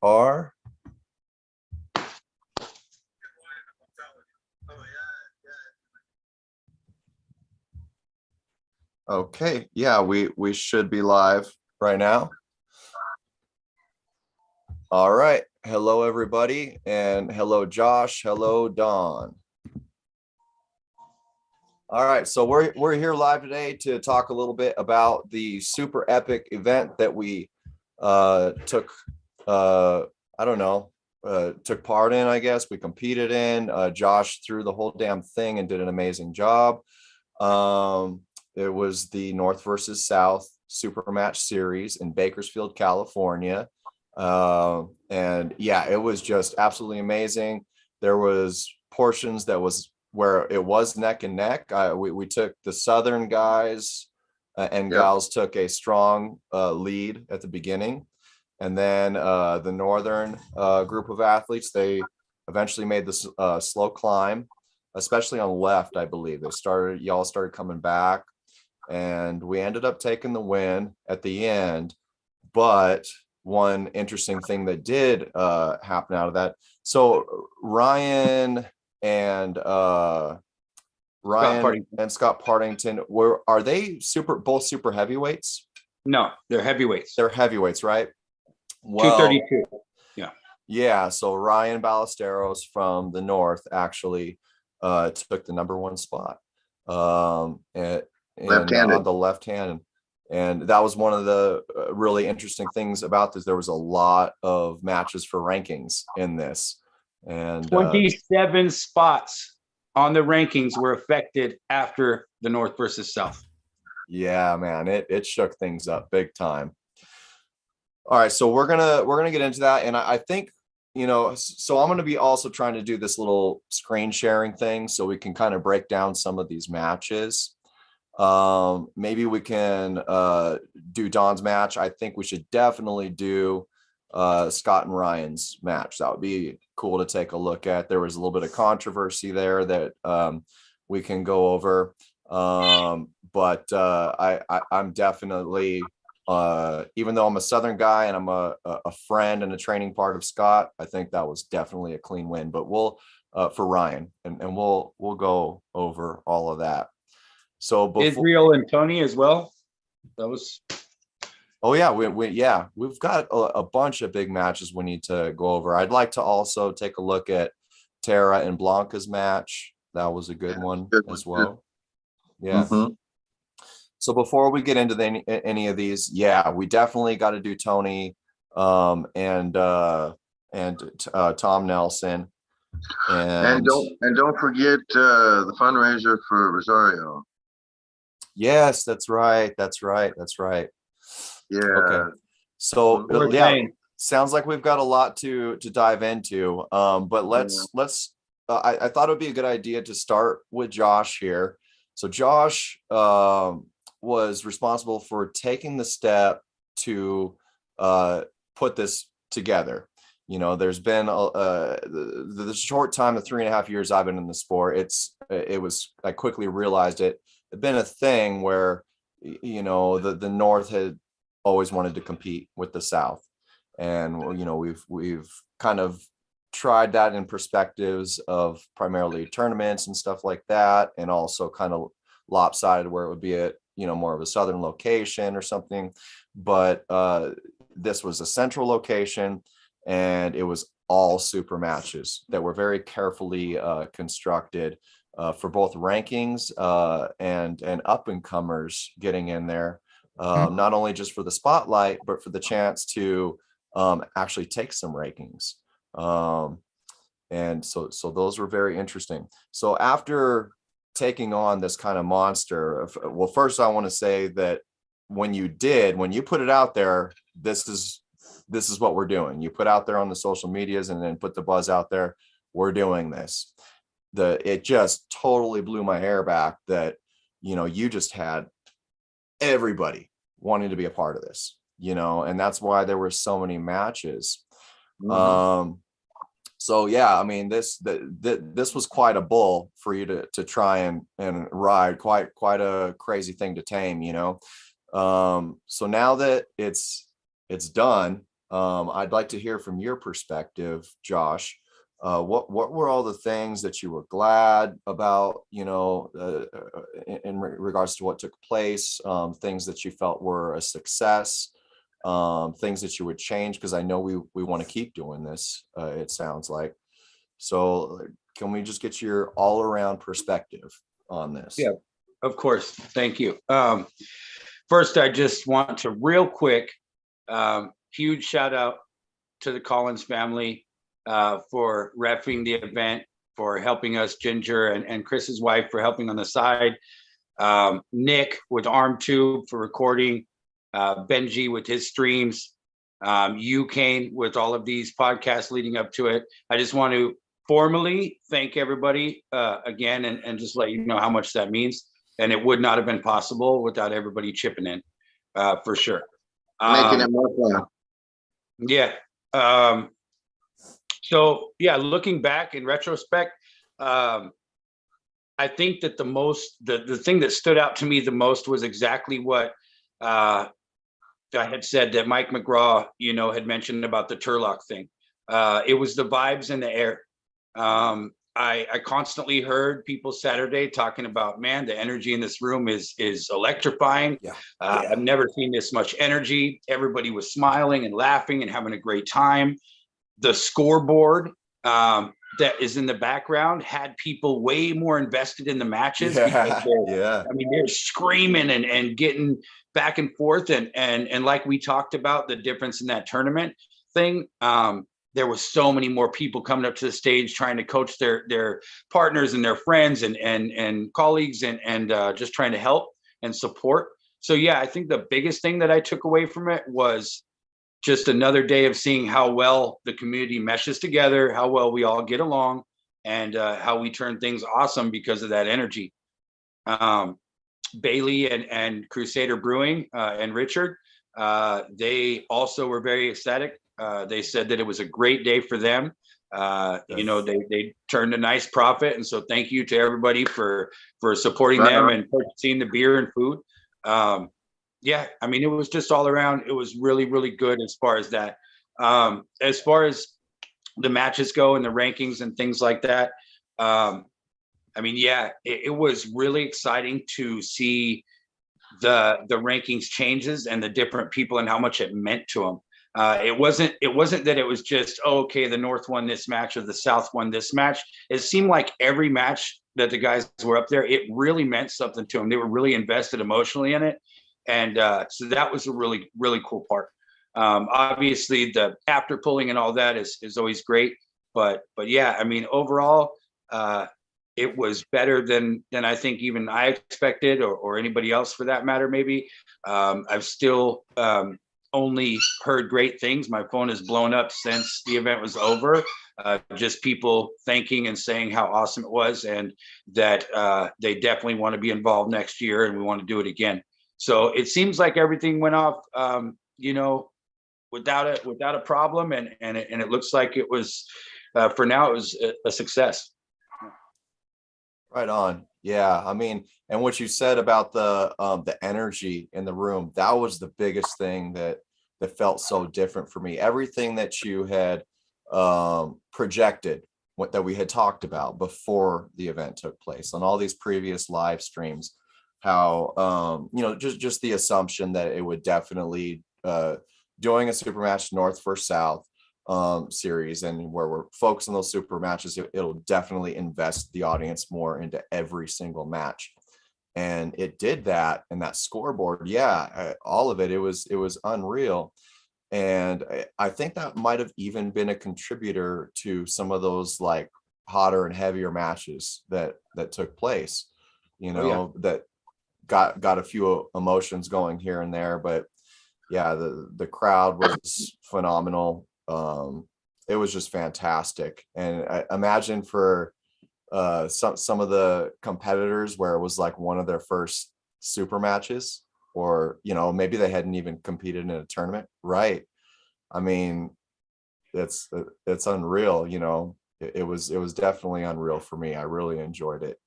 are. Okay, yeah, we should be live right now. All right. Hello, everybody, and hello, Josh. Hello, Dawn. All right, so we're here live today to talk a little bit about the super epic event that we took took part in. I guess we competed in. Josh threw the whole damn thing and did an amazing job. It was the North versus South Supermatch series in Bakersfield, California. And yeah, it was just absolutely amazing. There was portions that was where it was neck and neck. We took the Southern guys and gals took a strong lead at the beginning. And then the Northern group of athletes, they eventually made this slow climb, especially on left, I believe. Y'all started coming back, and we ended up taking the win at the end. But one interesting thing that did happen out of that. So Ryan and Scott Partington are they both super heavyweights? No, they're heavyweights. They're heavyweights, right? Well, 232. Yeah. So Ryan Ballesteros from the North actually took the #1 spot. Left-handed. On the left hand. And that was one of the really interesting things about this. There was a lot of matches for rankings in this. And 27 spots on the rankings were affected after the North versus South. Yeah, man, it shook things up big time. All right, so we're gonna get into that, and I think, so I'm gonna be also trying to do this little screen sharing thing so we can kind of break down some of these matches. Maybe we can do Don's match. I think we should definitely do Scott and Ryan's match. That would be cool to take a look at. There was a little bit of controversy there that we can go over. But I'm definitely, even though I'm a Southern guy and I'm a friend and a training part of Scott, I think that was definitely a clean win. But we'll for Ryan, and we'll go over all of that. So Israel and Tony as well. That was. Oh yeah, we've got a bunch of big matches we need to go over. I'd like to also take a look at Tara and Blanca's match. That was a good one as well. Yeah. Mm-hmm. So before we get into any of these, yeah, we definitely got to do Tony and Tom Nelson. And don't forget the fundraiser for Rosario. Yes, that's right. Yeah. Okay. So sounds like we've got a lot to dive into. But let's I thought it would be a good idea to start with Josh here. So Josh was responsible for taking the step to put this together. There's been the short time, the 3.5 years I've been in the sport, I quickly realized it had been a thing where, the North had always wanted to compete with the South. And, we've kind of tried that in perspectives of primarily tournaments and stuff like that. And also kind of lopsided where it would be at, more of a Southern location or something. But this was a central location, and it was all super matches that were very carefully constructed for both rankings and up and comers getting in there, not only just for the spotlight, but for the chance to actually take some rankings. And so those were very interesting. So after taking on this kind of monster, well, first I want to say that when you put it out there, this is what we're doing. You put out there on the social medias and then put the buzz out there. We're doing this. It just totally blew my hair back that, you just had everybody wanting to be a part of this, and that's why there were so many matches. Mm-hmm. So yeah, I mean, this was quite a bull for you to try and ride, quite a crazy thing to tame, So now that it's done, I'd like to hear from your perspective, Josh. What were all the things that you were glad about, in regards to what took place, things that you felt were a success, things that you would change? Because I know we want to keep doing this, it sounds like. So can we just get your all around perspective on this? Yeah, of course. Thank you. First, I just want to real quick, huge shout out to the Collins family for reffing the event, for helping us, Ginger and Chris's wife for helping on the side, Nick with Armtube for recording, Benji with his streams, you, Kane, with all of these podcasts leading up to it. I just want to formally thank everybody again and just let you know how much that means. And it would not have been possible without everybody chipping in, for sure. Making it more fun. Yeah. So yeah, looking back in retrospect, I think that the thing that stood out to me the most was exactly what I had said, that Mike McGraw, had mentioned about the Turlock thing. It was the vibes in the air. I constantly heard people Saturday talking about, man, the energy in this room is electrifying. Yeah. I've never seen this much energy. Everybody was smiling and laughing and having a great time. The scoreboard that is in the background had people way more invested in the matches. Yeah. I mean, they're screaming and getting back and forth. And like we talked about, the difference in that tournament thing, there was so many more people coming up to the stage trying to coach their partners and their friends and colleagues and just trying to help and support. So yeah, I think the biggest thing that I took away from it was just another day of seeing how well the community meshes together, how well we all get along, and how we turn things awesome because of that energy. Bailey and Crusader Brewing and Richard, they also were very ecstatic. They said that it was a great day for them. They turned a nice profit, and so thank you to everybody for supporting them and purchasing the beer and food. Yeah, I mean, it was just all around. It was really, really good as far as that. As far as the matches go and the rankings and things like that, I mean, yeah, it was really exciting to see the rankings changes and the different people and how much it meant to them. It wasn't that it was just, oh, okay, the North won this match or the South won this match. It seemed like every match that the guys were up there, it really meant something to them. They were really invested emotionally in it. And so that was a really, really cool part. Obviously, the after pulling and all that is always great. But yeah, I mean, overall, it was better than I think even I expected or anybody else for that matter, maybe. I've still only heard great things. My phone has blown up since the event was over. Just people thanking and saying how awesome it was and that they definitely want to be involved next year and we want to do it again. So it seems like everything went off, without a problem, and it looks like it was, for now, it was a success. Right on. Yeah, I mean, and what you said about the energy in the room, that was the biggest thing that felt so different for me. Everything that you had projected, that we had talked about before the event took place on all these previous live streams, how just the assumption that it would definitely doing a Supermatch North versus South series, and where we're focused on those super matches, it'll definitely invest the audience more into every single match. And it did that. And that scoreboard, yeah, all of it, it was unreal. And I think that might have even been a contributor to some of those like hotter and heavier matches that took place, that got a few emotions going here and there. But yeah, the crowd was phenomenal. It was just fantastic. And I imagine for some of the competitors where it was like one of their first super matches, or maybe they hadn't even competed in a tournament, right? I mean, it's unreal. It was definitely unreal for me. I really enjoyed it.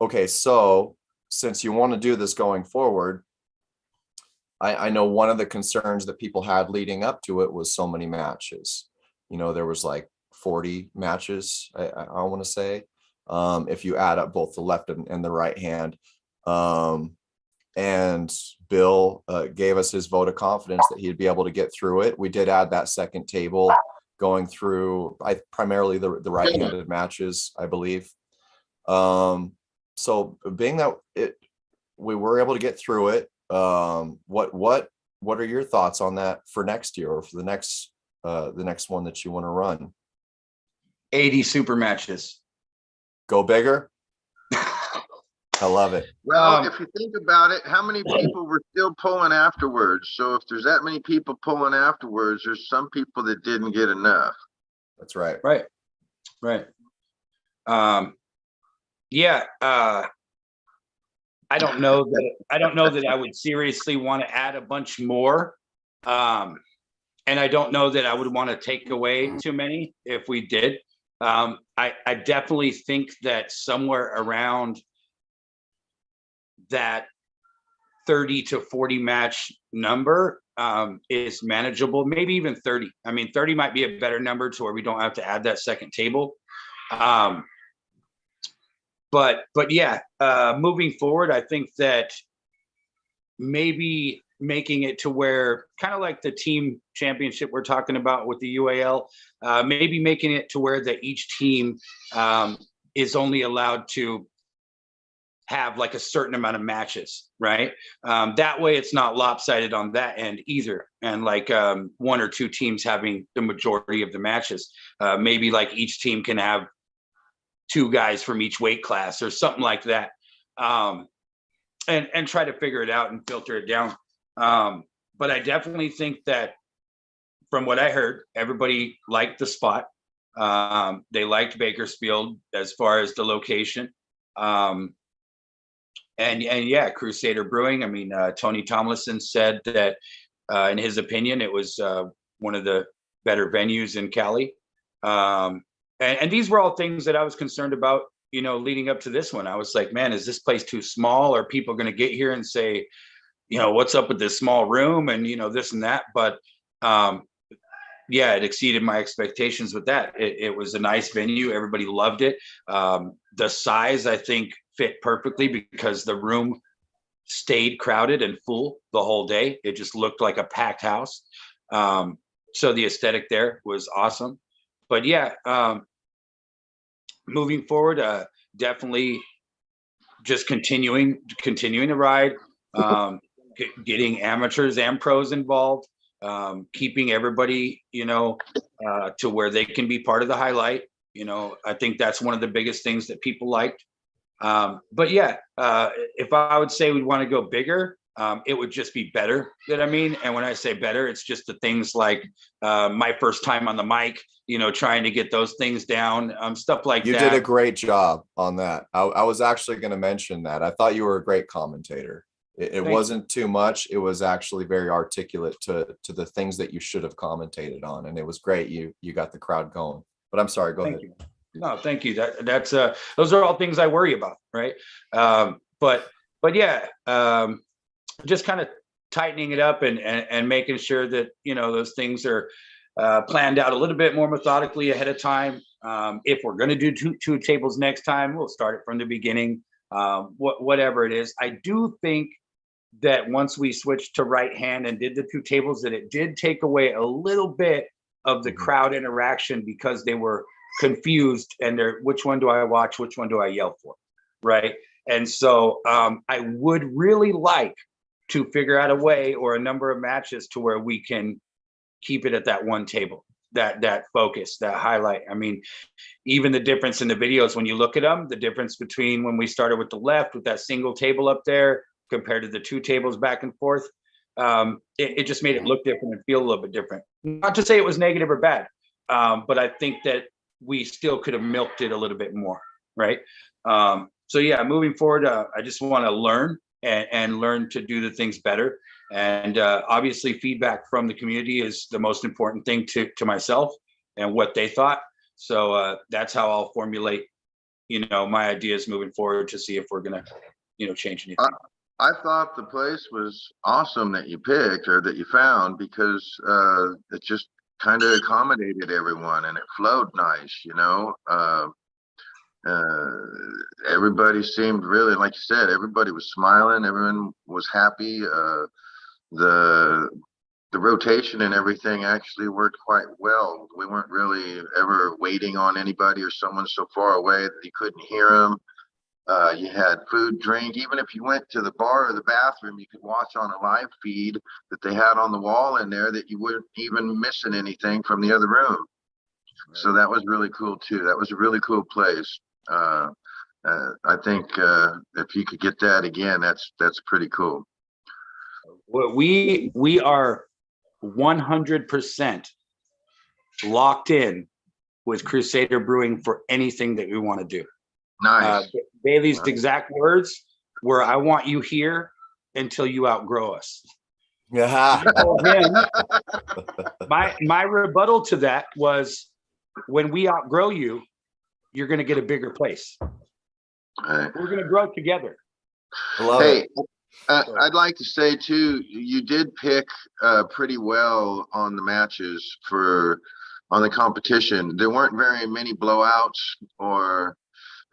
Okay, so since you want to do this going forward, I know one of the concerns that people had leading up to it was so many matches. You know, there was like 40 matches, I want to say, if you add up both the left and the right hand. And Bill gave us his vote of confidence that he'd be able to get through it. We did add that second table going through primarily the right-handed matches, I believe. So being that we were able to get through it, what are your thoughts on that for next year or for the next one that you want to run? 80 super matches. Go bigger. I love it. Well, if you think about it, how many people were still pulling afterwards? So if there's that many people pulling afterwards, there's some people that didn't get enough. That's right. Right. Yeah. I don't know that I would seriously want to add a bunch more. And I don't know that I would want to take away too many if we did. I definitely think that somewhere around that 30 to 40 match number is manageable, maybe even 30. I mean, 30 might be a better number to where we don't have to add that second table. But yeah, moving forward, I think that maybe making it to where, kind of like the team championship we're talking about with the UAL, maybe making it to where that each team is only allowed to have like a certain amount of matches, right? That way it's not lopsided on that end either. And like one or two teams having the majority of the matches. Maybe like each team can have 2 guys from each weight class or something like that. And try to figure it out and filter it down. But I definitely think that from what I heard, everybody liked the spot. They liked Bakersfield as far as the location. And yeah, Crusader Brewing. I mean, Tony Tomlinson said that in his opinion, it was one of the better venues in Cali. And these were all things that I was concerned about, you know, leading up to this one. I was like, man, is this place too small? Are people going to get here and say, you know, what's up with this small room and, you know, this and that? But yeah, it exceeded my expectations with that. It was a nice venue. Everybody loved it. The size, I think, fit perfectly because the room stayed crowded and full the whole day. It just looked like a packed house. So the aesthetic there was awesome. But yeah, moving forward, definitely just continuing to ride, getting amateurs and pros involved, keeping everybody, you know, to where they can be part of the highlight. You know, I think that's one of the biggest things that people liked. But yeah, if I would say we'd want to go bigger, it would just be better. You know what I mean? And when I say better, it's just the things like my first time on the mic, you know, trying to get those things down, stuff like that. You did a great job on that. I was actually going to mention that. I thought you were a great commentator. It wasn't too much. It was actually very articulate to the things that you should have commentated on. And it was great. You got the crowd going. But I'm sorry, go ahead. You. No, thank you. That's those are all things I worry about, right? But yeah, just kind of tightening it up and making sure that, you know, those things are planned out a little bit more methodically ahead of time. If we're going to do two tables next time, we'll start it from the beginning. Whatever it is, I do think that once we switched to right hand and did the 2 tables, that it did take away a little bit of the crowd interaction because they were confused and they're, which one do I watch? Which one do I yell for? Right. And so I would really like to figure out a way or a number of matches to where we can keep it at that one table, that focus, that highlight. I mean, even the difference in the videos, when you look at them, the difference between when we started with the left with that single table up there compared to the 2 tables back and forth, it just made it look different and feel a little bit different. Not to say it was negative or bad, but I think that we still could have milked it a little bit more, right? So yeah, moving forward, I just want to learn and learn to do the things better. And obviously feedback from the community is the most important thing to myself and what they thought. So that's how I'll formulate, you know, my ideas moving forward to see if we're going to, you know, change anything. I thought the place was awesome that you picked or that you found because it just kind of accommodated everyone and it flowed nice, you know. Everybody seemed really, like you said, everybody was smiling, everyone was happy. The rotation and everything actually worked quite well. We weren't really ever waiting on anybody or someone so far away that you couldn't hear them. You had food, drink. Even if you went to the bar or the bathroom, you could watch on a live feed that they had on the wall in there that you weren't even missing anything from the other room. Right. So that was really cool too. That was a really cool place. I think if you could get that again, that's pretty cool. Well, we are 100% locked in with Crusader Brewing for anything that we want to do. Nice. Bailey's exact words were, "I want you here until you outgrow us." Yeah. My rebuttal to that was, when we outgrow you, you're going to get a bigger place. Right. We're going to grow together. Hey, I'd like to say too, you did pick pretty well on the matches on the competition. There weren't very many blowouts or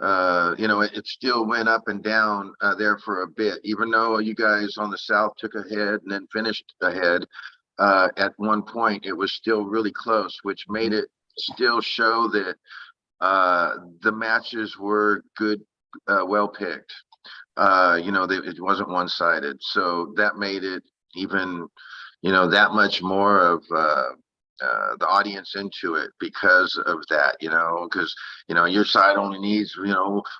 it still went up and down there for a bit, even though you guys on the South took ahead and then finished ahead. At one point, it was still really close, which made it still show that the matches were good, well picked. It wasn't one-sided, so that made it even, that much more of the audience into it because of that, because your side only needs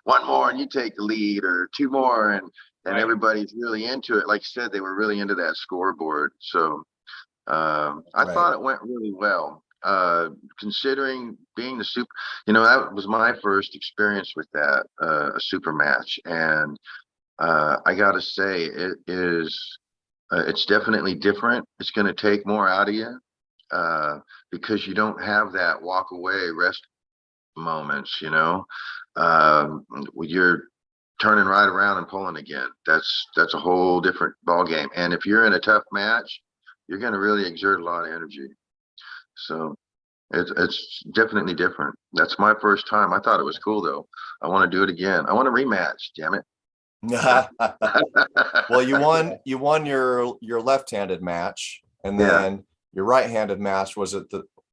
one more and you take the lead, or two more, and right. Everybody's really into it. Like you said, they were really into that scoreboard. So I thought it went really well, considering being the super. That was my first experience with that, a super match, and I gotta say it is. It's definitely different. It's going to take more out of you. Because you don't have that walk away rest moments, you're turning right around and pulling again. That's a whole different ball game. And if you're in a tough match, you're going to really exert a lot of energy. So it's definitely different. That's my first time. I thought it was cool though. I want to do it again. I want a rematch, damn it. Well, you won your left-handed match, and then your right-handed match was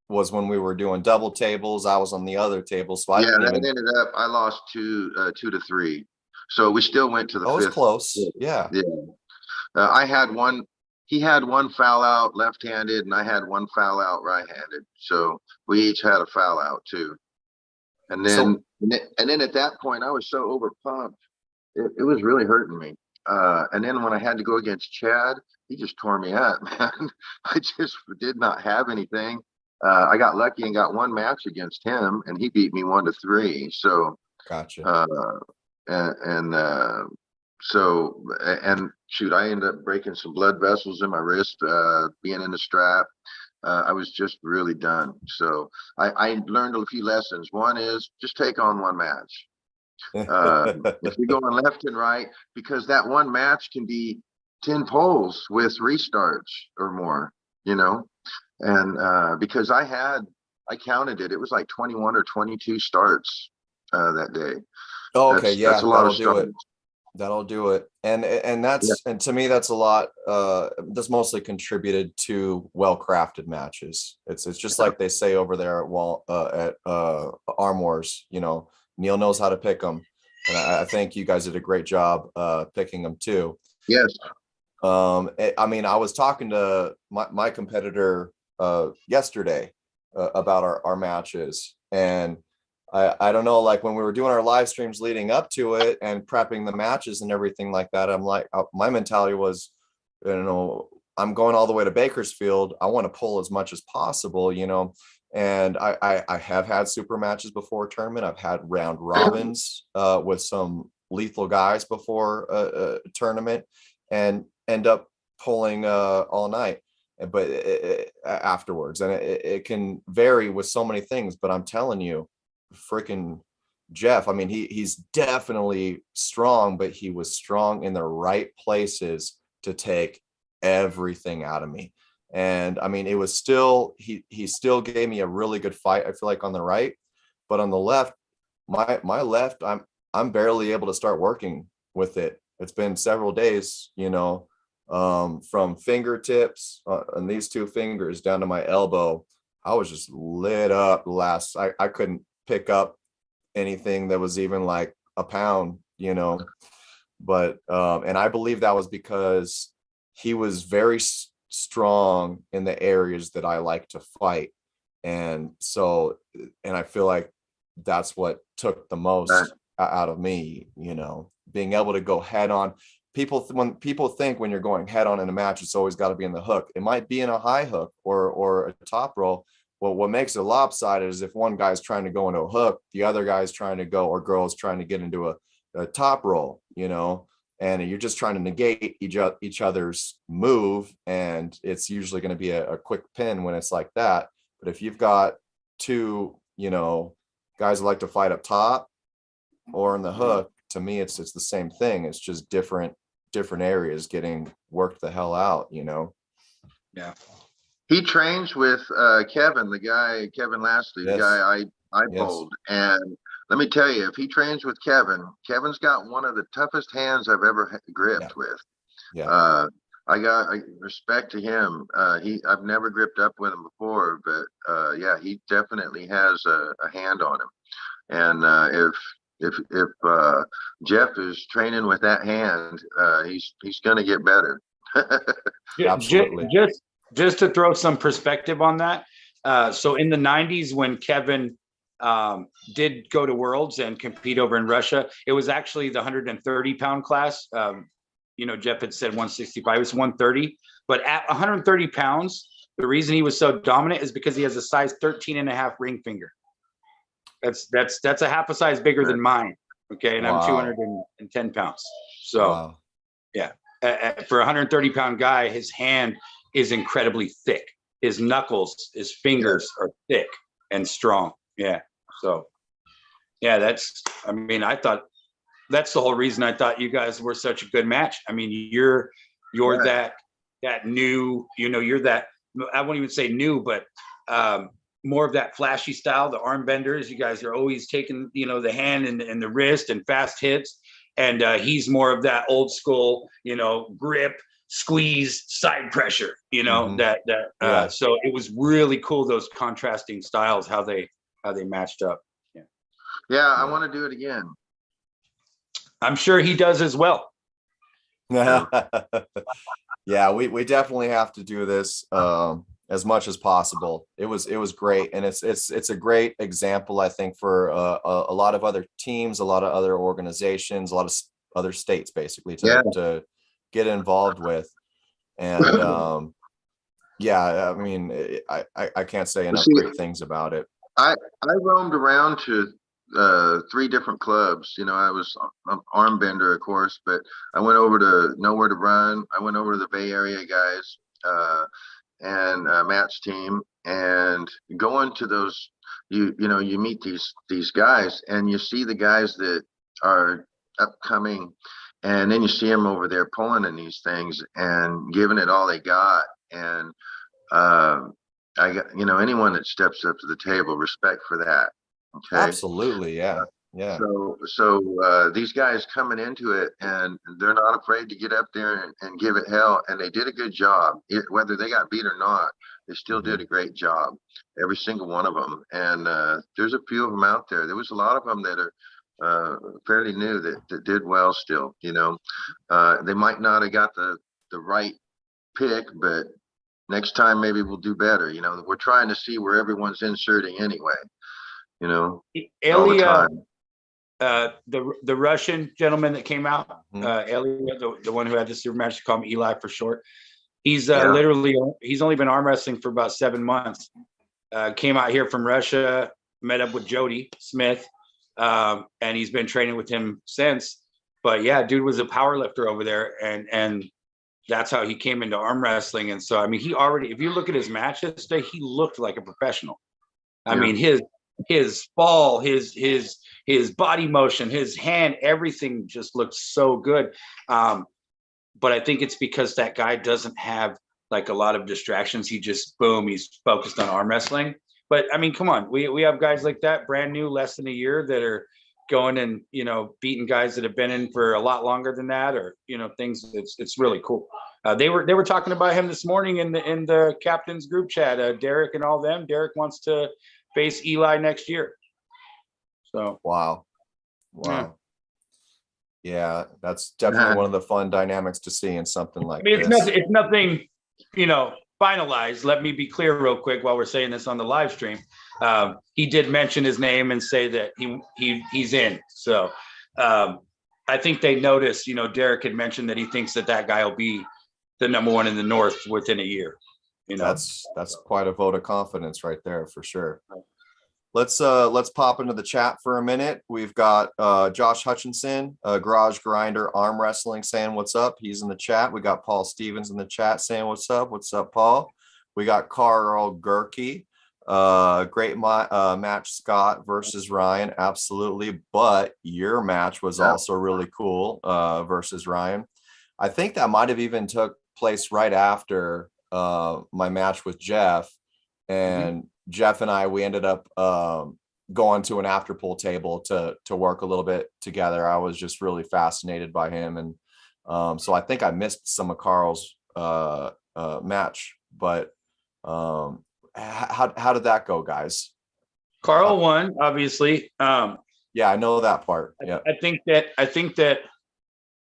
when we were doing double tables. I was on the other table, so I ended up. I lost 2-3, so we still went to the fifth. It was close. Yeah. I had one. He had one foul out left-handed, and I had one foul out right-handed. So we each had a foul out too. And then at that point, I was so overpumped, it was really hurting me. And then when I had to go against Chad, he just tore me up, man. I just did not have anything. I got lucky and got one match against him, and he beat me 1-3. So, gotcha. And shoot, I ended up breaking some blood vessels in my wrist, being in the strap. I was just really done. So I learned a few lessons. One is just take on one match. If you're going left and right, because that one match can be 10 polls with restarts or more, and because I counted it was like 21 or 22 starts that day. Oh, okay. That's a lot of starts. That'll do it. And and to me, that's a lot. That's mostly contributed to well-crafted matches. It's just like they say over there at Arm Wars, Neil knows how to pick them, and I think you guys did a great job picking them too. Yes. I was talking to my competitor yesterday about our matches, and I don't know, like when we were doing our live streams leading up to it and prepping the matches and everything like that, I'm like, my mentality was, I'm going all the way to Bakersfield. I want to pull as much as possible, and I have had super matches before a tournament. I've had round robins with some lethal guys before a tournament, and end up pulling all night, but afterwards. And it can vary with so many things, but I'm telling you, freaking Jeff, I mean, he's definitely strong, but he was strong in the right places to take everything out of me. And I mean, it was still, he still gave me a really good fight, I feel like, on the right, but on the left, my left, I'm barely able to start working with it. It's been several days, you know, from fingertips and these two fingers down to my elbow. I was just lit up I couldn't pick up anything that was even like a pound, you know. But and I believe that was because he was very strong in the areas that I like to fight. And so, and I feel like that's what took the most out of me, you know, being able to go head on. When people think when you're going head on in a match, it's always got to be in the hook. It might be in a high hook or a top roll. Well, what makes it lopsided is if one guy's trying to go into a hook, the other guy's trying to go, or girl's trying to get into a top roll, you know, and you're just trying to negate each other's move. And it's usually going to be a quick pin when it's like that. But if you've got two, you know, guys who like to fight up top or in the hook, to me, it's the same thing. It's just different areas getting worked the hell out, you know? Yeah. He trains with Kevin Lashley, the guy I bowled. And let me tell you, if he trains with Kevin's got one of the toughest hands I've ever gripped with. Yeah. I respect to him. I've never gripped up with him before, but yeah, he definitely has a hand on him. And if Jeff is training with that hand, he's going to get better. Absolutely. Just to throw some perspective on that. So in the 90s, when Kevin did go to Worlds and compete over in Russia, it was actually the 130-pound class. You know, Jeff had said 165, it's 130. But at 130 pounds, the reason he was so dominant is because he has a size 13.5 ring finger. That's a half a size bigger than mine. Okay, and I'm 210 pounds. So yeah, for a 130-pound guy, his hand is incredibly thick. His knuckles, his fingers are thick and strong. Yeah. So yeah, I mean, I thought that's the whole reason I thought you guys were such a good match. I mean, you're that new, you know, you're that, I won't even say new, but more of that flashy style, the arm benders. You guys are always taking, you know, the hand and the wrist and fast hits. And he's more of that old school, you know, grip, squeeze, side pressure, you know, so it was really cool, those contrasting styles, how they matched up. Yeah, I want to do it again. I'm sure he does as well. Yeah, we definitely have to do this as much as possible. It was great, and it's a great example, I think, for a lot of other teams, a lot of other organizations, a lot of other states, basically, to get involved with. And yeah, I mean, I can't say enough great things about it. I roamed around to 3 different clubs. You know, I was an arm bender, of course, but I went over to Nowhere to Run. I went over to the Bay Area guys and Matt's team, and going to those, you know, you meet these guys, and you see the guys that are upcoming, and then you see them over there pulling in these things and giving it all they got. And I got, you know, anyone that steps up to the table, respect for that. Okay. Absolutely. Yeah. Yeah. So these guys coming into it, and they're not afraid to get up there and give it hell. And they did a good job. Whether they got beat or not, they still did a great job, every single one of them. And there's a few of them out there. There was a lot of them that are fairly new that did well still. You know, they might not have got the right pick, but next time maybe we'll do better. You know, we're trying to see where everyone's inserting anyway. You know, all the time. The Russian gentleman that came out, Elia, the one who had the Supermatch, call him Eli for short. He's literally, he's only been arm wrestling for about 7 months. Came out here from Russia, met up with Jody Smith, and he's been training with him since. But yeah, dude was a power lifter over there, and that's how he came into arm wrestling. And so, I mean, he already, if you look at his matches today, he looked like a professional. I mean, his fall, his body motion, his hand, everything just looks so good. But I think it's because that guy doesn't have like a lot of distractions. He just, boom, he's focused on arm wrestling. But I mean, come on, we have guys like that, brand new, less than a year, that are going and, you know, beating guys that have been in for a lot longer than that, or, you know, things. It's really cool. They were talking about him this morning in the captain's group chat, Derek and all them. Derek wants to face Eli next year. So wow. Yeah, that's definitely one of the fun dynamics to see in something like this. It's nothing, you know, finalized. Let me be clear real quick while we're saying this on the live stream. He did mention his name and say that he's in. So I think they noticed, you know, Derek had mentioned that he thinks that guy will be the number one in the North within a year. You know, that's quite a vote of confidence right there for sure. Let's pop into the chat for a minute. We've got Josh Hutchinson, Garage Grinder Arm Wrestling, saying what's up. He's in the chat. We got Paul Stevens in the chat saying what's up. What's up, Paul? We got Carl Gerke. Great match, Scott versus Ryan. Absolutely. But your match was also really cool versus Ryan. I think that might have even took place right after my match with Jeff. And Jeff and I, we ended up going to an after pool table to work a little bit together. I was just really fascinated by him. And so I think I missed some of Carl's match, but how did that go, guys? Carl won, obviously. Yeah, I know that part. Yeah. I think that,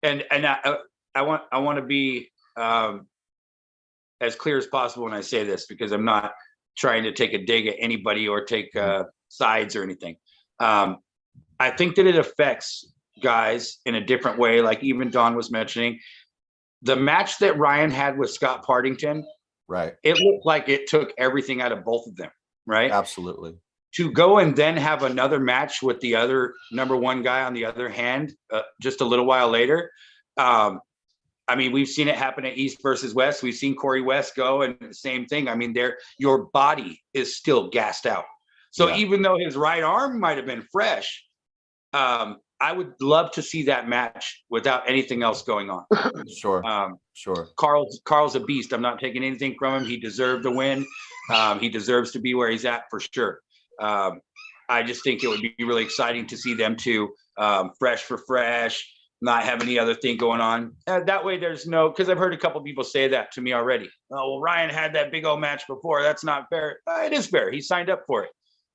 and I want to be as clear as possible when I say this, because I'm not trying to take a dig at anybody or take sides or anything. I think that it affects guys in a different way. Like even Don was mentioning, the match that Ryan had with Scott Partington, right? It looked like it took everything out of both of them, right? Absolutely. To go and then have another match with the other number one guy on the other hand, just a little while later. I mean, we've seen it happen at East versus West. We've seen Corey West go, and the same thing. I mean, your body is still gassed out. So even though his right arm might have been fresh, I would love to see that match without anything else going on. Sure. Sure. Carl's a beast. I'm not taking anything from him. He deserved the win. He deserves to be where he's at for sure. I just think it would be really exciting to see them two, fresh for fresh, not have any other thing going on. That way there's no, because I've heard a couple people say that to me already. Oh, well, Ryan had that big old match before. That's not fair. It is fair. He signed up for it.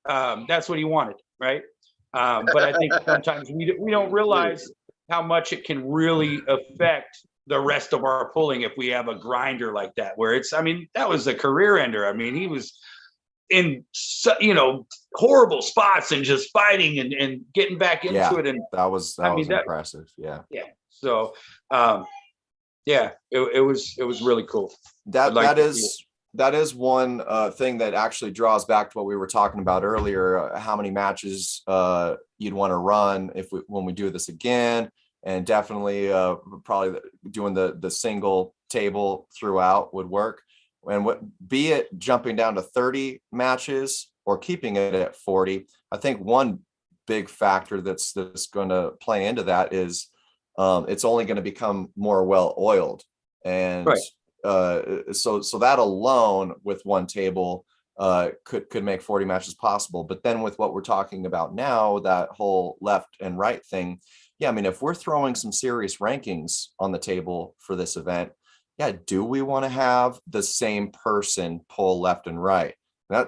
That's what he wanted, right? But I think sometimes we don't realize how much it can really affect the rest of our pulling if we have a grinder like that, where it's, I mean, that was a career ender. I mean, he was in, you know, horrible spots and just fighting and getting back into it. And that was impressive. Yeah. So, it was really cool. That is one thing that actually draws back to what we were talking about earlier. How many matches you'd want to run when we do this again, and definitely probably doing the single table throughout would work. And be it jumping down to 30 matches or keeping it at 40, I think one big factor that's going to play into that is it's only going to become more well oiled, and so that alone with one table could make 40 matches possible. But then with what we're talking about now, that whole left and right thing, I mean, if we're throwing some serious rankings on the table for this event, do we want to have the same person pull left and right?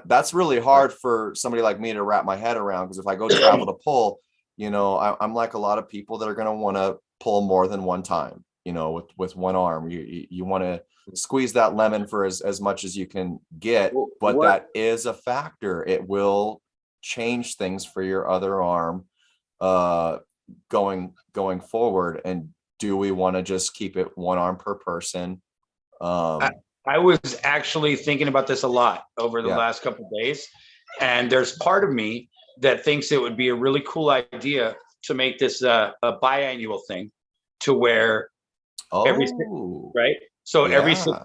That's really hard for somebody like me to wrap my head around, because if I go travel to pull, you know, I'm like a lot of people that are going to want to pull more than one time, you know, with one arm. You want to squeeze that lemon for as much as you can get, but that is a factor. It will change things for your other arm going forward. And do we want to just keep it one arm per person? I was actually thinking about this a lot over the last couple of days, and there's part of me that thinks it would be a really cool idea to make this a biannual thing, to where every 6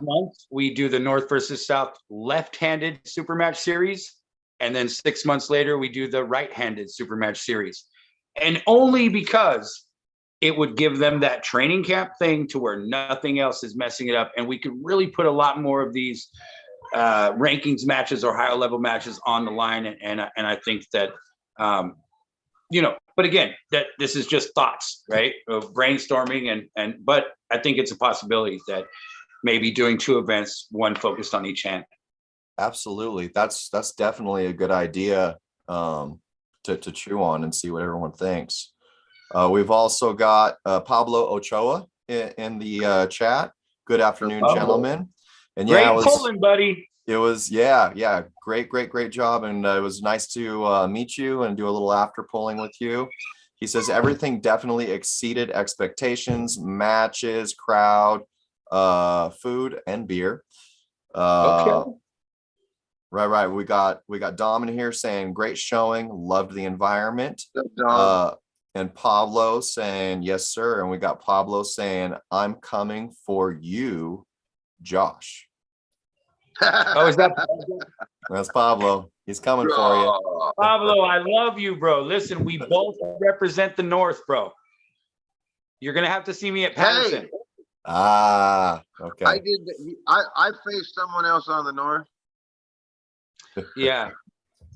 months we do the North versus South left-handed Supermatch series, And then 6 months later, we do the right-handed Supermatch series. And only because it would give them that training camp thing to where nothing else is messing it up. And we could really put a lot more of these rankings matches or higher level matches on the line. And I think that, but again, that this is just thoughts, right? Of brainstorming but I think it's a possibility that maybe doing 2 events, one focused on each hand. Absolutely. That's definitely a good idea to chew on and see what everyone thinks. We've also got Pablo Ochoa in the chat. Good afternoon, gentlemen. And great polling, buddy. It was, great job. And it was nice to meet you and do a little after polling with you. He says everything definitely exceeded expectations, matches, crowd, food, and beer. Okay. Right. We got Dom in here saying great showing, loved the environment. And Pablo saying yes, sir. And we got Pablo saying I'm coming for you, Josh. Oh, is that That's Pablo. He's coming for you. Pablo, I love you, bro. Listen, we both represent the North, bro. You're gonna have to see me at Patterson. Hey. Okay. I did. I faced someone else on the North. Yeah,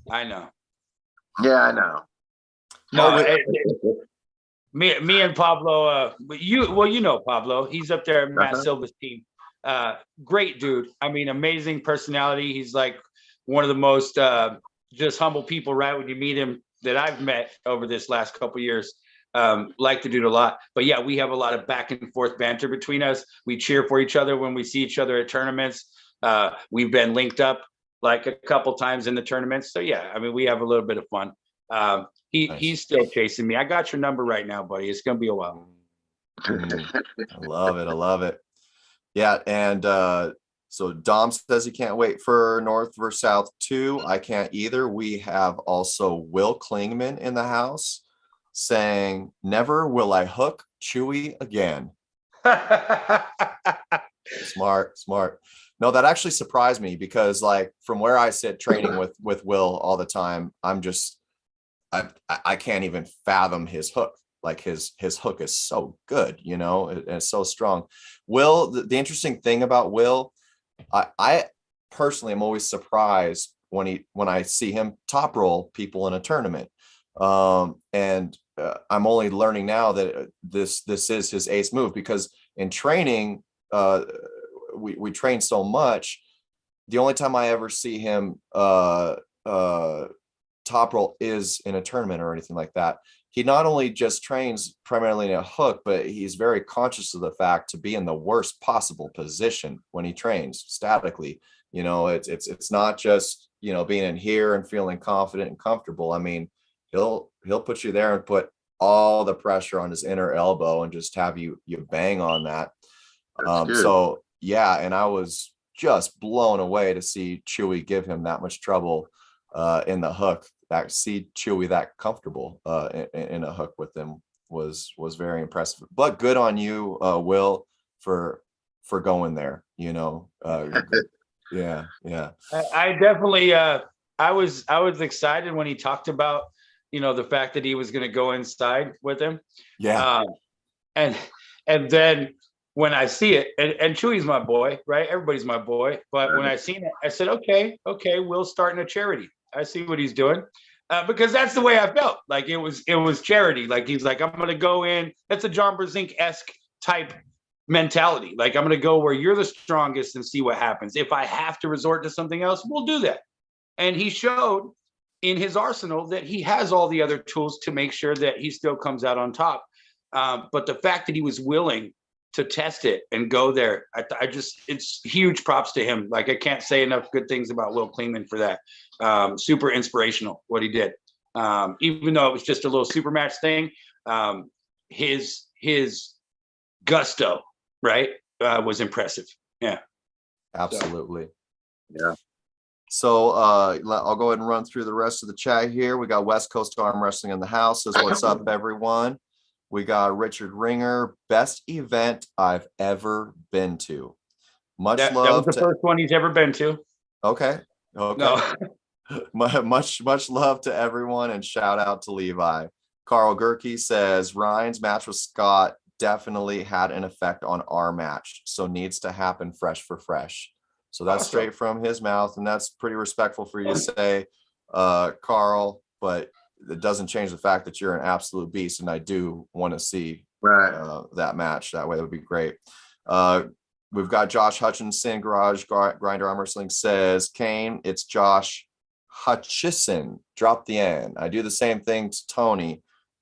I know. Yeah, I know. No, me and Pablo. You know Pablo. He's up there at Matt Silva's team. Great dude. I mean, amazing personality. He's like one of the most just humble people, right? When you meet him, that I've met over this last couple of years. Like the dude a lot. But yeah, we have a lot of back and forth banter between us. We cheer for each other when we see each other at tournaments. We've been linked up like a couple times in the tournaments. So yeah, I mean, we have a little bit of fun. He's still chasing me. I got your number right now, buddy. It's gonna be a while. I love it. Yeah, and so Dom says he can't wait for North versus South 2. I can't either. We have also Will Klingman in the house saying, never will I hook Chewy again. Smart. No, that actually surprised me because like from where I sit training with Will all the time, I can't even fathom his hook. Like his hook is so good, and it's so strong. Will, the interesting thing about Will, I personally am always surprised when I see him top roll people in a tournament. And I'm only learning now that this is his ace move, because in training, we train so much. The only time I ever see him top roll is in a tournament or anything like that. He not only just trains primarily in a hook, but he's very conscious of the fact to be in the worst possible position when he trains statically. It's not just, being in here and feeling confident and comfortable. I mean, he'll put you there and put all the pressure on his inner elbow and just have you bang on that. So yeah, and I was just blown away to see Chewy give him that much trouble in the hook. See Chewy that comfortable in a hook with him was very impressive. But good on you, Will, for going there. Yeah. I definitely I was excited when he talked about the fact that he was going to go inside with him. Yeah. And then when I see it, and Chewy's my boy, right? Everybody's my boy. But when I seen it, I said, okay, Will's starting a charity. I see what he's doing. Because that's the way I felt. Like it was charity. Like he's like, I'm gonna go in. That's a John Brzezinski-esque type mentality. Like I'm gonna go where you're the strongest and see what happens. If I have to resort to something else, we'll do that. And he showed in his arsenal that he has all the other tools to make sure that he still comes out on top. But the fact that he was willing to test it and go there, it's huge props to him. Like I can't say enough good things about Will Klingman for that. Super inspirational what he did. Even though it was just a little super match thing, his gusto, right, was impressive. Yeah, absolutely. Yeah. So I'll go ahead and run through the rest of the chat here. We got West Coast Arm Wrestling in the house. Says, what's up, everyone? We got Richard Ringer, best event I've ever been to. Much love. That was the first one he's ever been to. Okay. No. Much love to everyone, and shout out to Levi. Carl Gerke says Ryan's match with Scott definitely had an effect on our match, so needs to happen fresh for fresh. So that's straight from his mouth, and that's pretty respectful for you to say, Carl, but it doesn't change the fact that you're an absolute beast, and I do want to see that match. That way, that would be great. We've got Josh Hutchinson, Garage Grinder Arm Wrestling says, Kane, it's Josh Hutchison. Drop the N. I do the same thing to Tony,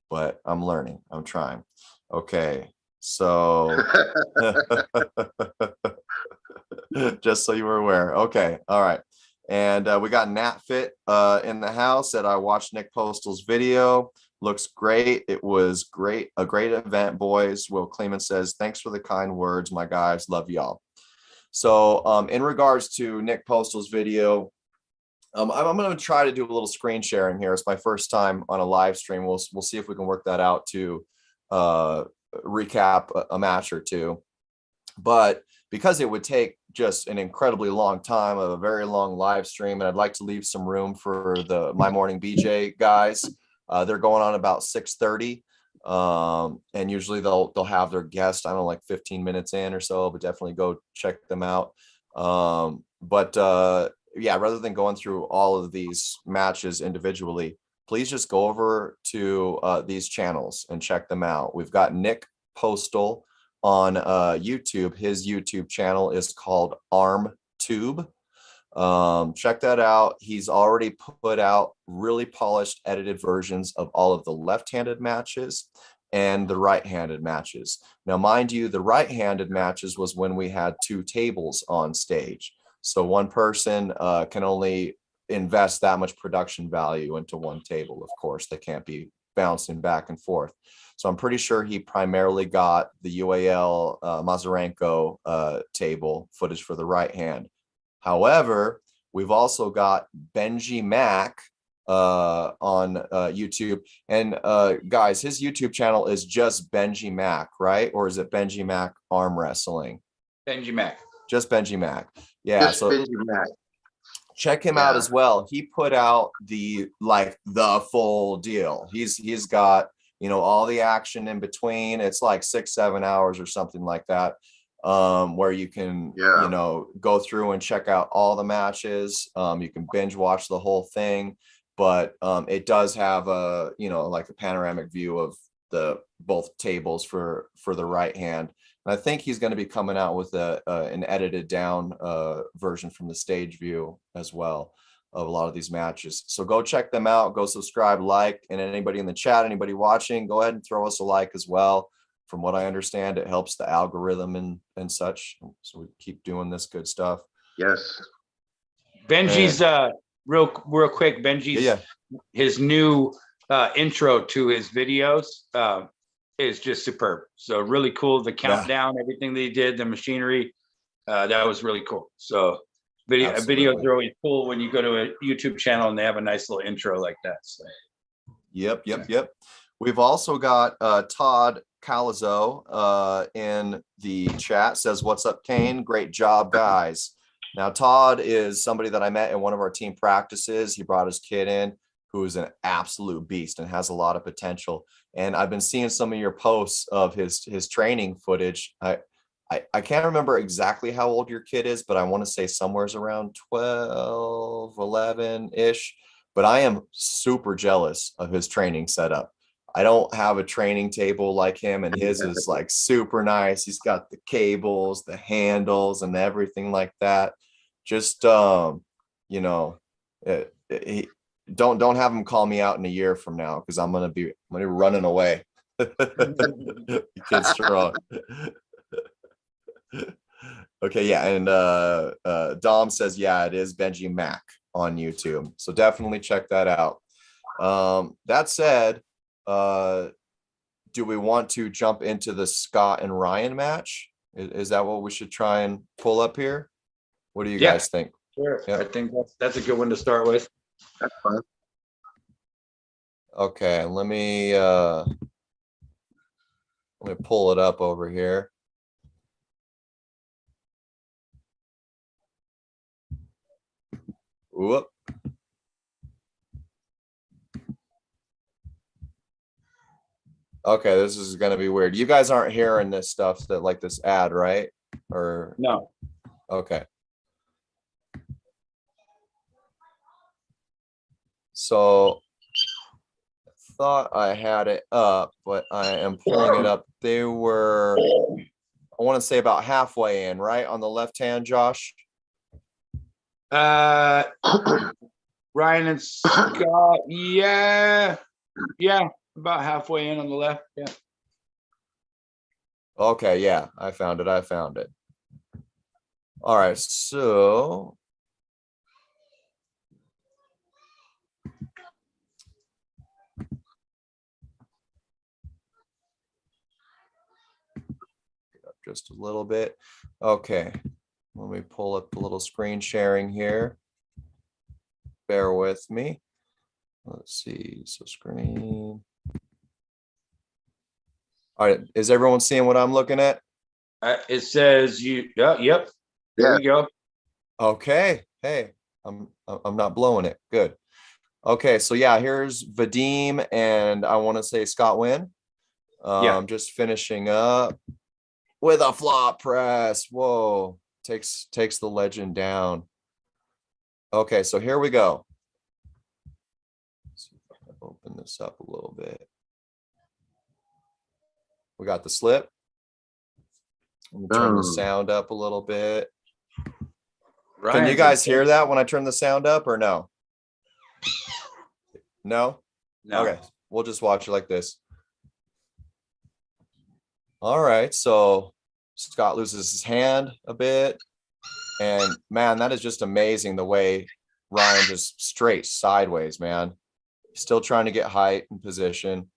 but I'm learning. I'm trying. Okay, so just so you were aware. Okay, all right. And we got Natfit in the house that I watched Nick Postal's video. Looks great. It was great. A great event, boys. Will Kleeman says, thanks for the kind words, my guys. Love y'all. So in regards to Nick Postal's video, I'm going to try to do a little screen sharing here. It's my first time on a live stream. We'll see if we can work that out to recap a match or two. But because it would take just an incredibly long time of a very long live stream, and I'd like to leave some room for the My Morning BJ guys. They're going on about 6:30, and usually they'll have their guest, I don't know, like 15 minutes in or so, but definitely go check them out. Yeah, rather than going through all of these matches individually, please just go over to these channels and check them out. We've got Nick Postal on YouTube. His YouTube channel is called Armtube. Check that out. He's already put out really polished edited versions of all of the left-handed matches and the right-handed matches. Now, mind you, the right-handed matches was when we had two tables on stage. So one person can only invest that much production value into one table. Of course, they can't be bouncing back and forth. So I'm pretty sure he primarily got the UAL Mazarenko table footage for the right hand. However, we've also got Benjimac on YouTube. And guys, his YouTube channel is just Benjimac, right? Or is it Benjimac Arm Wrestling? Benjimac. Just Benjimac. Yeah. Just so Benjimac. Check him out as well. He put out the full deal. He's got, all the action in between. It's like 6-7 hours or something like that, where you can, go through and check out all the matches. You can binge watch the whole thing, but it does have a, like a panoramic view of the both tables for the right hand. And I think he's going to be coming out with an edited down version from the stage view as well of a lot of these matches. So go check them out, go subscribe, like, and anybody in the chat, anybody watching, go ahead and throw us a like as well. From what I understand, it helps the algorithm and such. So we keep doing this good stuff. Yes. Benji's real quick. Benji's his new intro to his videos is just superb. So really cool. The countdown, everything they did, the machinery, that was really cool. So videos are always cool when you go to a YouTube channel and they have a nice little intro like that. So. Yep. We've also got Todd Calazo in the chat, says, what's up, Kane? Great job, guys. Now, Todd is somebody that I met in one of our team practices. He brought his kid in, who is an absolute beast and has a lot of potential. And I've been seeing some of your posts of his training footage. I can't remember exactly how old your kid is, but I want to say somewhere's around 12, 11-ish. But I am super jealous of his training setup. I don't have a training table like him, and his is like super nice. He's got the cables, the handles, and everything like that. Just don't have him call me out in a year from now, because I'm gonna be running away. The kid's strong. Okay, yeah, and Dom says, yeah, it is Benjimac on YouTube, so definitely check that out. That said, do we want to jump into the Scott and Ryan match? Is that what we should try and pull up here? What do you guys think? Sure. I think that's a good one to start with. That's fun. Okay, let me pull it up over here. Whoop. Okay, this is gonna be weird. You guys aren't hearing this stuff that like this ad, right? Or No. okay. So I thought I had it up, but I am pulling it up. They were, I want to say about halfway in, right? On the left hand, Josh. Ryan and Scott, yeah, about halfway in on the left. Yeah. Okay, yeah, I found it. All right, so just a little bit. Okay, let me pull up the little screen sharing here. Bear with me. Let's see. So screen. All right, is everyone seeing what I'm looking at? It says you. Yep. There we go. Okay. Hey, I'm not blowing it. Good. Okay, so yeah, here's Vadim and I want to say Scott Wynn. Just finishing up with a flop press. Whoa, takes the legend down. Okay, so here we go. Let's see if I can open this up a little bit. We got the slip. Let me turn the sound up a little bit. Can you guys hear that when I turn the sound up or no? No? No. Okay, we'll just watch it like this. All right, so Scott loses his hand a bit. And man, that is just amazing the way Ryan just straight sideways, man. Still trying to get height and position.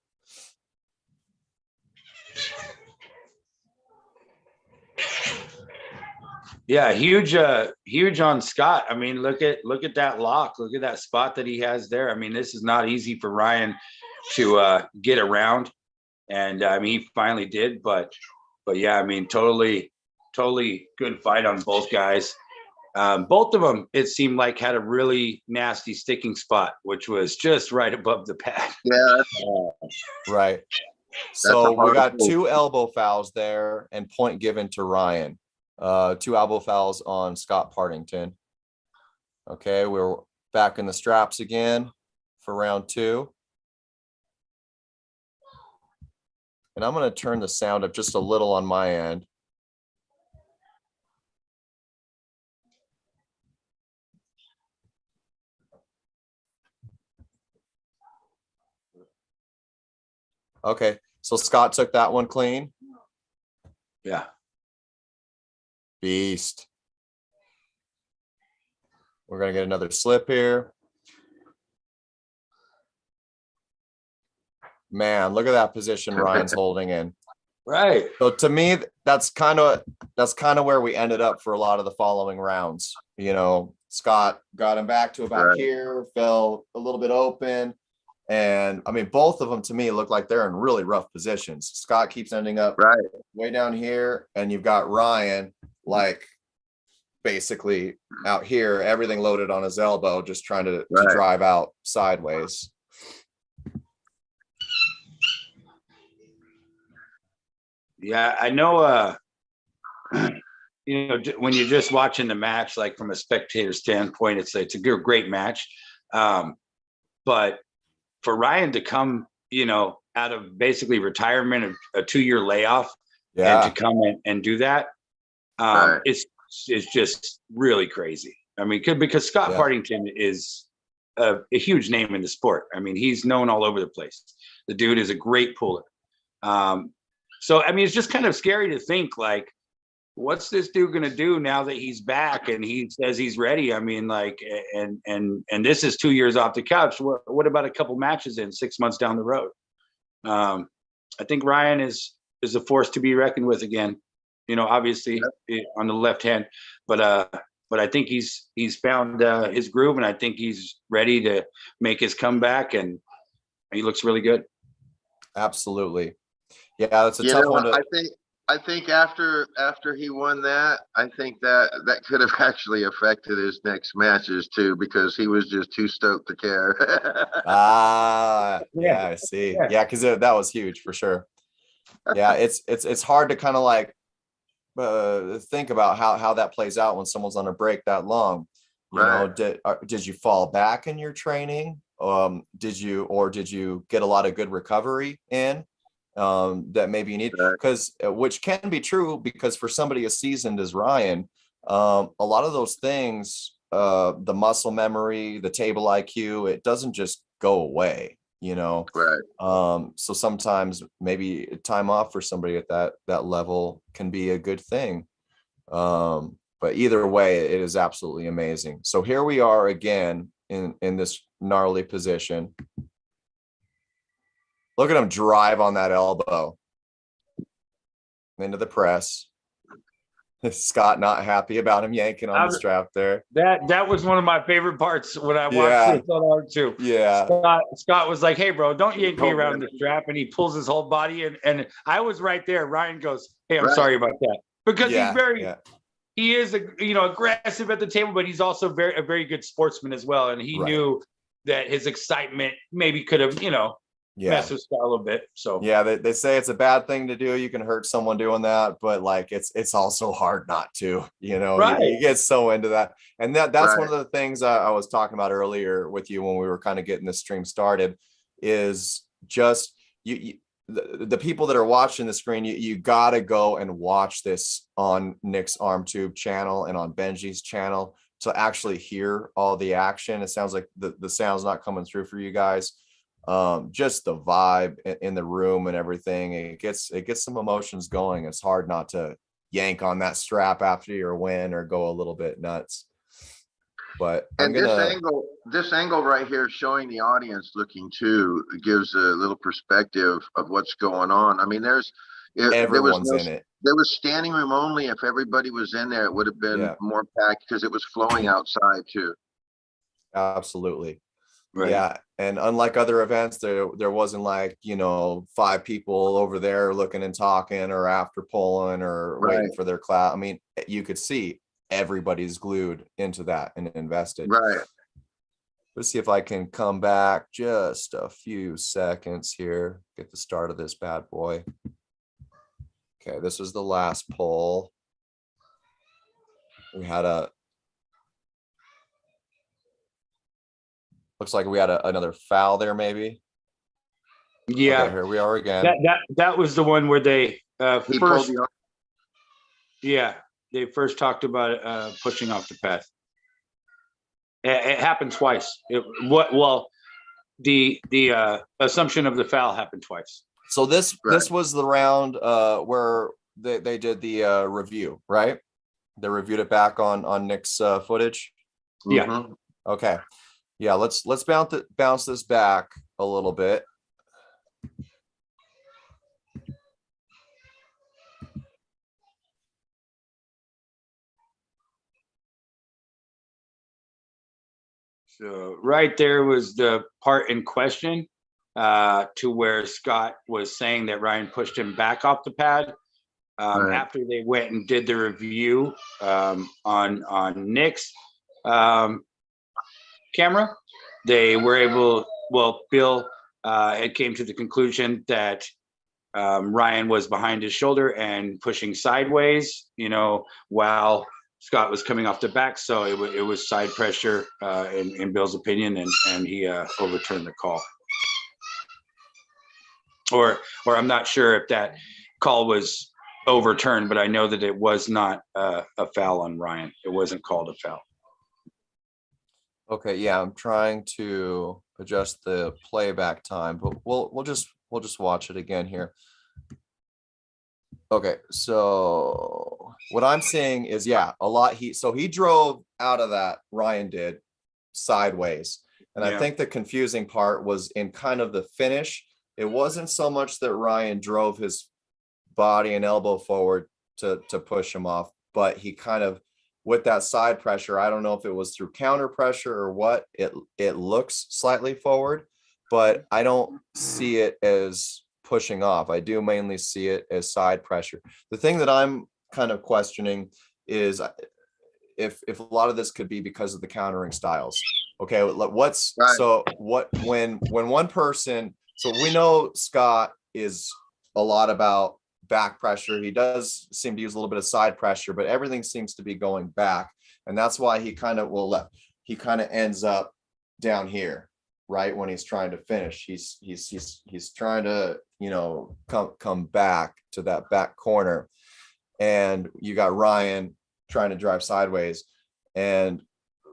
Yeah, huge on Scott. I mean, look at that lock. Look at that spot that he has there. I mean, this is not easy for Ryan to get around. And I mean, he finally did, but yeah, I mean, totally good fight on both guys. Both of them, it seemed like, had a really nasty sticking spot, which was just right above the pad. Yeah. Right. So we got 2 elbow fouls there and point given to Ryan. 2 elbow fouls on Scott Partington. Okay, we're back in the straps again for round 2. And I'm going to turn the sound up just a little on my end. Okay, so Scott took that one clean. Yeah. Beast. We're going to get another slip here. Man, look at that position Ryan's holding in. Right. So to me, that's kind of where we ended up for a lot of the following rounds. You know, Scott got him back to about here, fell a little bit open. And I mean, both of them to me look like they're in really rough positions. Scott keeps ending up way down here, and you've got Ryan like basically out here, everything loaded on his elbow, just trying to drive out sideways. Yeah, I know. You know, when you're just watching the match, like from a spectator standpoint, it's a great match. But for Ryan to come, you know, out of basically retirement, a 2-year layoff, and to come and do that, it's just really crazy. I mean, because Scott Partington is a huge name in the sport. I mean, he's known all over the place. The dude is a great puller. So, I mean, it's just kind of scary to think, like, what's this dude going to do now that he's back and he says he's ready? I mean, like, and this is 2 years off the couch. What about a couple matches in 6 months down the road? I think Ryan is a force to be reckoned with again, you know, obviously on the left hand, but I think he's found his groove, and I think he's ready to make his comeback, and he looks really good. Absolutely. Yeah, that's a tough one. I think after he won that, I think that could have actually affected his next matches too, because he was just too stoked to care. Yeah, I see. Yeah, because that was huge for sure. Yeah, it's hard to kind of like think about how that plays out when someone's on a break that long. You know, did you fall back in your training? Did you get a lot of good recovery in that maybe you need? Because which can be true, because for somebody as seasoned as Ryan, a lot of those things, the muscle memory, the table IQ, it doesn't just go away, you know. So sometimes maybe time off for somebody at that level can be a good thing. But either way, it is absolutely amazing. So here we are again in this gnarly position. Look at him drive on that elbow into the press. Scott not happy about him yanking on the strap there. That was one of my favorite parts when I watched this on Armtube. Yeah. Scott was like, "Hey, bro, don't yank me around the strap," and he pulls his whole body in. And I was right there. Ryan goes, "Hey, I'm sorry about that," because he is aggressive at the table, but he's also a very good sportsman as well, and he knew that his excitement maybe could have mess with Scott a little bit. So they say it's a bad thing to do. You can hurt someone doing that, but like it's also hard not to. You get so into that, and that's one of the things I was talking about earlier with you when we were kind of getting this stream started. Is just the people that are watching the screen. You got to go and watch this on Nick's Armtube channel and on Benji's channel to actually hear all the action. It sounds like the sound's not coming through for you guys. Just the vibe in the room and everything, it gets some emotions going. It's hard not to yank on that strap after your win or go a little bit nuts. But this angle right here, showing the audience looking too, gives a little perspective of what's going on. I mean, everyone's in it. There was standing room only. If everybody was in there, it would have been more packed because it was flowing outside too. Absolutely. Yeah, and unlike other events, there wasn't like 5 people over there looking and talking or after pulling or waiting for their class. I mean, you could see everybody's glued into that and invested. Let's see if I can come back just a few seconds here. Get the start of this bad boy. Okay, this was the last pull. We had looks like we had another foul there, maybe. Yeah. Okay, here we are again. That was the one where they first. Yeah, they first talked about pushing off the path. It happened twice. The assumption of the foul happened twice. So this was the round where they did the review, right? They reviewed it back on Nick's footage. Yeah. Okay. Yeah, let's bounce this back a little bit. So right there was the part in question to where Scott was saying that Ryan pushed him back off the pad. After they went and did the review on Nick's camera, they were able, Bill it came to the conclusion that Ryan was behind his shoulder and pushing sideways, while Scott was coming off the back. So it was side pressure in Bill's opinion, and he overturned the call. Or I'm not sure if that call was overturned, but I know that it was not a foul on Ryan. It wasn't called a foul. Okay, yeah, I'm trying to adjust the playback time, but we'll just watch it again here. Okay, so what I'm seeing is a lot. He drove out of that, Ryan did, sideways. And I think the confusing part was in kind of the finish. It wasn't so much that Ryan drove his body and elbow forward to push him off, but he kind of, with that side pressure, I don't know if it was through counter pressure or what, it looks slightly forward, but I don't see it as pushing off. I do mainly see it as side pressure. The thing that I'm kind of questioning is if a lot of this could be because of the countering styles. Okay, when one person So we know Scott is a lot about back pressure. He does seem to use a little bit of side pressure, but everything seems to be going back. And that's why he kind of ends up down here, right? When he's trying to finish, he's trying to, come back to that back corner. And you got Ryan trying to drive sideways. And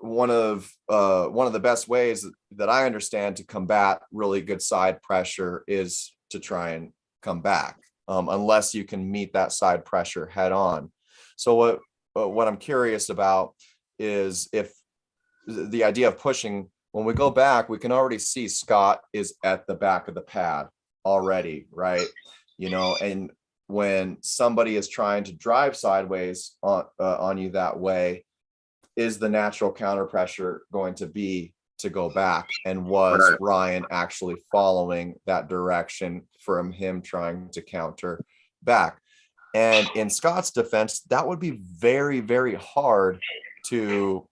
one of the best ways that I understand to combat really good side pressure is to try and come back, unless you can meet that side pressure head on. So what I'm curious about is if the idea of pushing, when we go back, we can already see Scott is at the back of the pad already, right? And when somebody is trying to drive sideways on you that way, is the natural counter pressure going to be to go back? And was Ryan actually following that direction from him trying to counter back? And in Scott's defense, that would be very, very hard to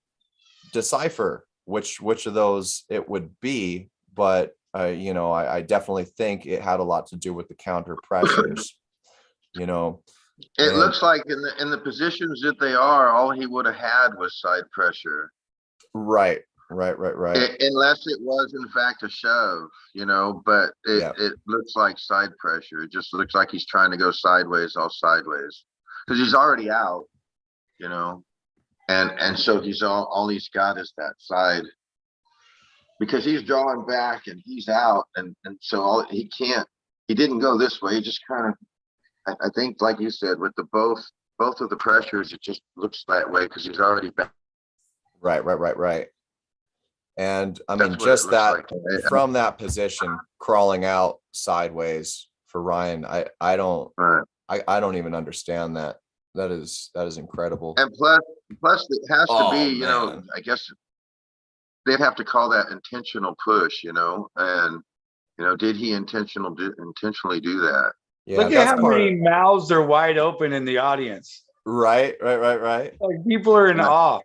decipher which of those it would be. But I definitely think it had a lot to do with the counter pressures. It looks like in the positions that they are, all he would have had was side pressure. Right. Unless it was in fact a shove, but it looks like side pressure. It just looks like he's trying to go sideways, all sideways, because he's already out, and so he's all he's got is that side, because he's drawing back and he's out, and so he didn't go this way. He just kind of, I think, like you said, with the both of the pressures, it just looks that way because he's already back. Right. And I mean, just that like, from that position, crawling out sideways for Ryan, I don't even understand that. That is incredible. And plus it has to be, I guess they'd have to call that intentional push, and did he intentionally do that? Yeah, look at how many mouths are wide open in the audience. Right. Like people are in awe.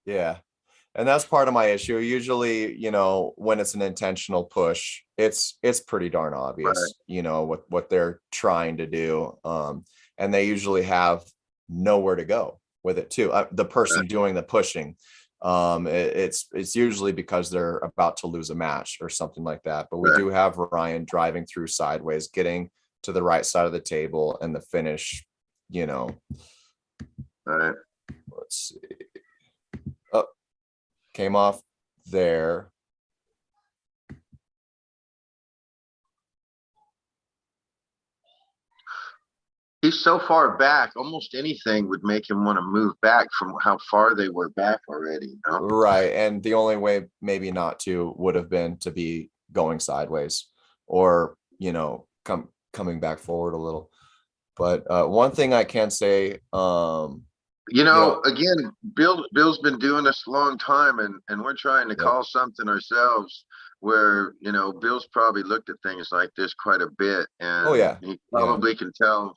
Yeah. And that's part of my issue. Usually, when it's an intentional push, it's pretty darn obvious, what they're trying to do. And they usually have nowhere to go with it too. The person doing the pushing, it's usually because they're about to lose a match or something like that. But we do have Ryan driving through sideways, getting to the right side of the table, and the finish, Right. Let's see. Oh, came off there. He's so far back, almost anything would make him want to move back from how far they were back already. Right. And the only way maybe not to would have been to be going sideways or, coming back forward a little. But one thing I can say, again, Bill's been doing this a long time, and we're trying to call something ourselves where, Bill's probably looked at things like this quite a bit, and he probably can tell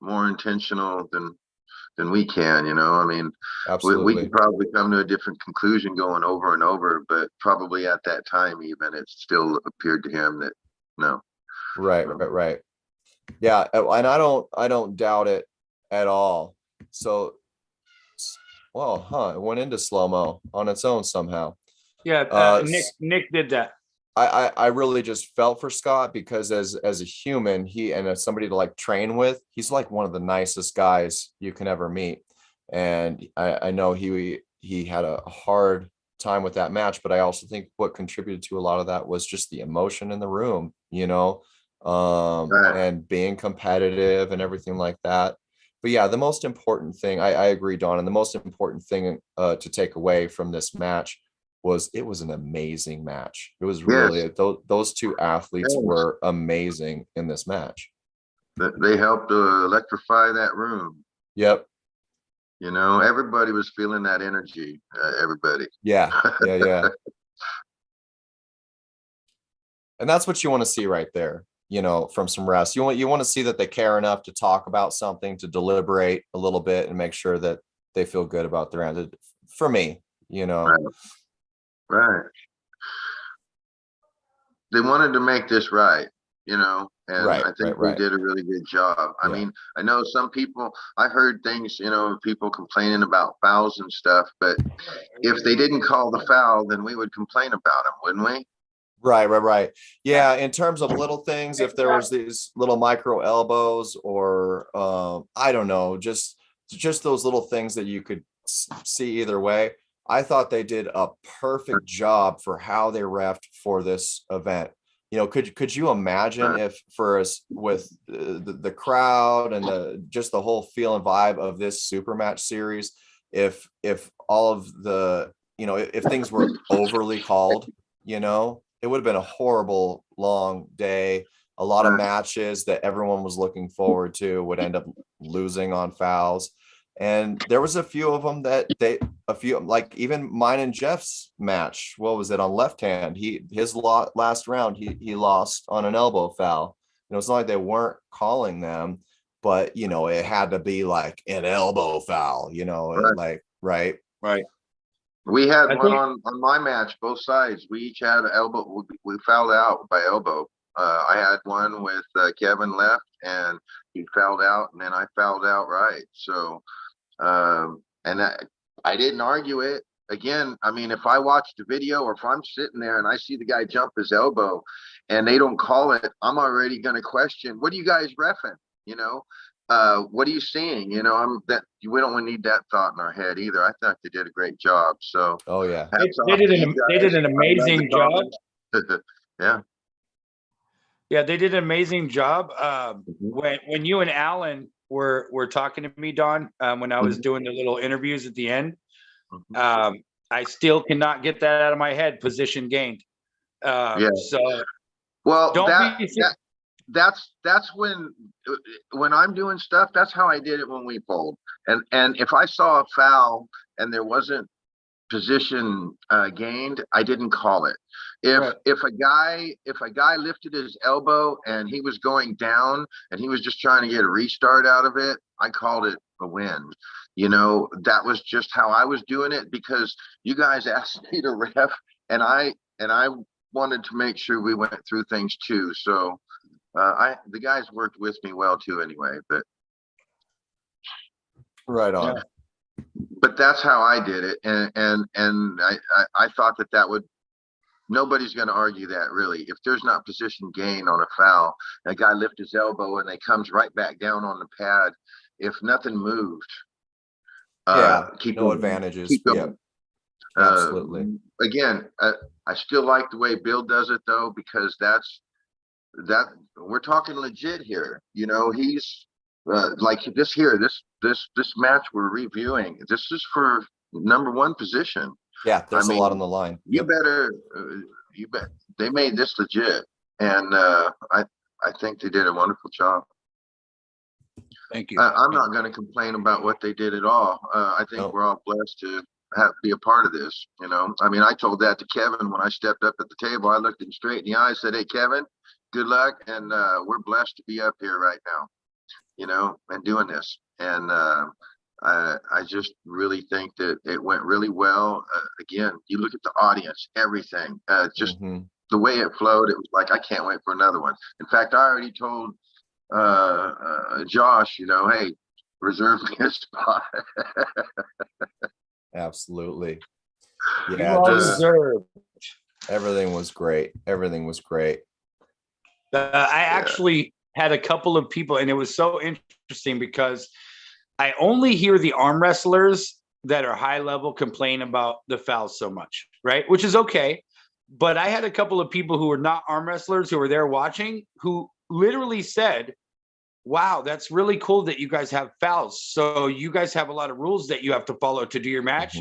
more intentional than we can, I mean, we could probably come to a different conclusion going over and over, but probably at that time even it still appeared to him that no. Right. Yeah, and I don't doubt it at all. So, it went into slow-mo on its own somehow. Yeah, Nick did that. I really just felt for Scott because as a human, and as somebody to like train with, he's like one of the nicest guys you can ever meet. And I know he had a hard time with that match, but I also think what contributed to a lot of that was just the emotion in the room, and being competitive and everything like that. But yeah, the most important thing, I agree, Don, and the most important thing to take away from this match was it was an amazing match. It was really, those two athletes were amazing in this match. They helped electrify that room. Yep. Everybody was feeling that energy. Everybody. Yeah. And that's what you want to see right there, from some refs. You want to see that they care enough to talk about something, to deliberate a little bit and make sure that they feel good about their end. For me, Right. they wanted to make this right, you know, and Right, I think right. they did a really good job. I mean, I know some people, I heard things, you know, people complaining about fouls and stuff, but if they didn't call the foul, then we would complain about them, wouldn't we? Right. Yeah, in terms of little things, if there was these little micro elbows or I don't know, just those little things that you could see either way. I thought they did a perfect job for how they reffed for this event. You know, could you imagine if for us with the crowd and just the whole feel and vibe of this Supermatch series, if all of the, you know, if things were overly called, you know, it would have been a horrible long day. A lot of matches that everyone was looking forward to would end up losing on fouls. And there was a few of them that like even mine and Jeff's match. What was it on left hand? His last round, he lost on an elbow foul. You know, it's not like they weren't calling them, but you know, it had to be like an elbow foul, you know, like, right. We had one on my match, both sides. We each had an elbow. We fouled out by elbow. I had one with Kevin left, and he fouled out, and then I fouled out right. So, and I didn't argue it. Again, I mean, if I watch the video or if I'm sitting there and I see the guy jump his elbow and they don't call it, I'm already going to question, what are you guys reffing? You know? What are you seeing? You know, we don't need that thought in our head either. I thought they did a great job. So, they did an amazing job. Yeah, they did an amazing job. When you and Alan were talking to me, Don, when I was doing the little interviews at the end, I still cannot get that out of my head. Position gained. So, well, that's when I'm doing stuff, that's how I did it when we bowled. And if I saw a foul and there wasn't position gained, I didn't call it. If a guy lifted his elbow and he was going down and he was just trying to get a restart out of it, I called it a win. You know, that was just how I was doing it because you guys asked me to ref, and I wanted to make sure we went through things too. So the guys worked with me well too anyway, but right on. But that's how I did it. And I thought that would, nobody's going to argue that really. If there's not position gain on a foul, a guy lifts his elbow and they comes right back down on the pad. If nothing moved, keep no advantages. Keep going. Absolutely. Again, I still like the way Bill does it though, because that we're talking legit here. You know, he's like this match we're reviewing. This is for #1 position. Yeah, there's a lot on the line. You bet they made this legit, and I think they did a wonderful job. Thank you. I'm not going to complain about what they did at all. I think we're all blessed to be a part of this. You know, I mean, I told that to Kevin when I stepped up at the table. I looked him straight in the eye, and said, "Hey, Kevin, good luck, and we're blessed to be up here right now, you know, and doing this." And I just really think that it went really well. Again, you look at the audience, everything, just the way it flowed. It was like, I can't wait for another one. In fact, I already told Josh, you know, hey, reserve me a spot. Absolutely. Yeah, everything was great. Everything was great. I actually had a couple of people, and it was so interesting because I only hear the arm wrestlers that are high level complain about the fouls so much, right? Which is okay. But I had a couple of people who were not arm wrestlers who were there watching who literally said, wow, that's really cool that you guys have fouls. So you guys have a lot of rules that you have to follow to do your match.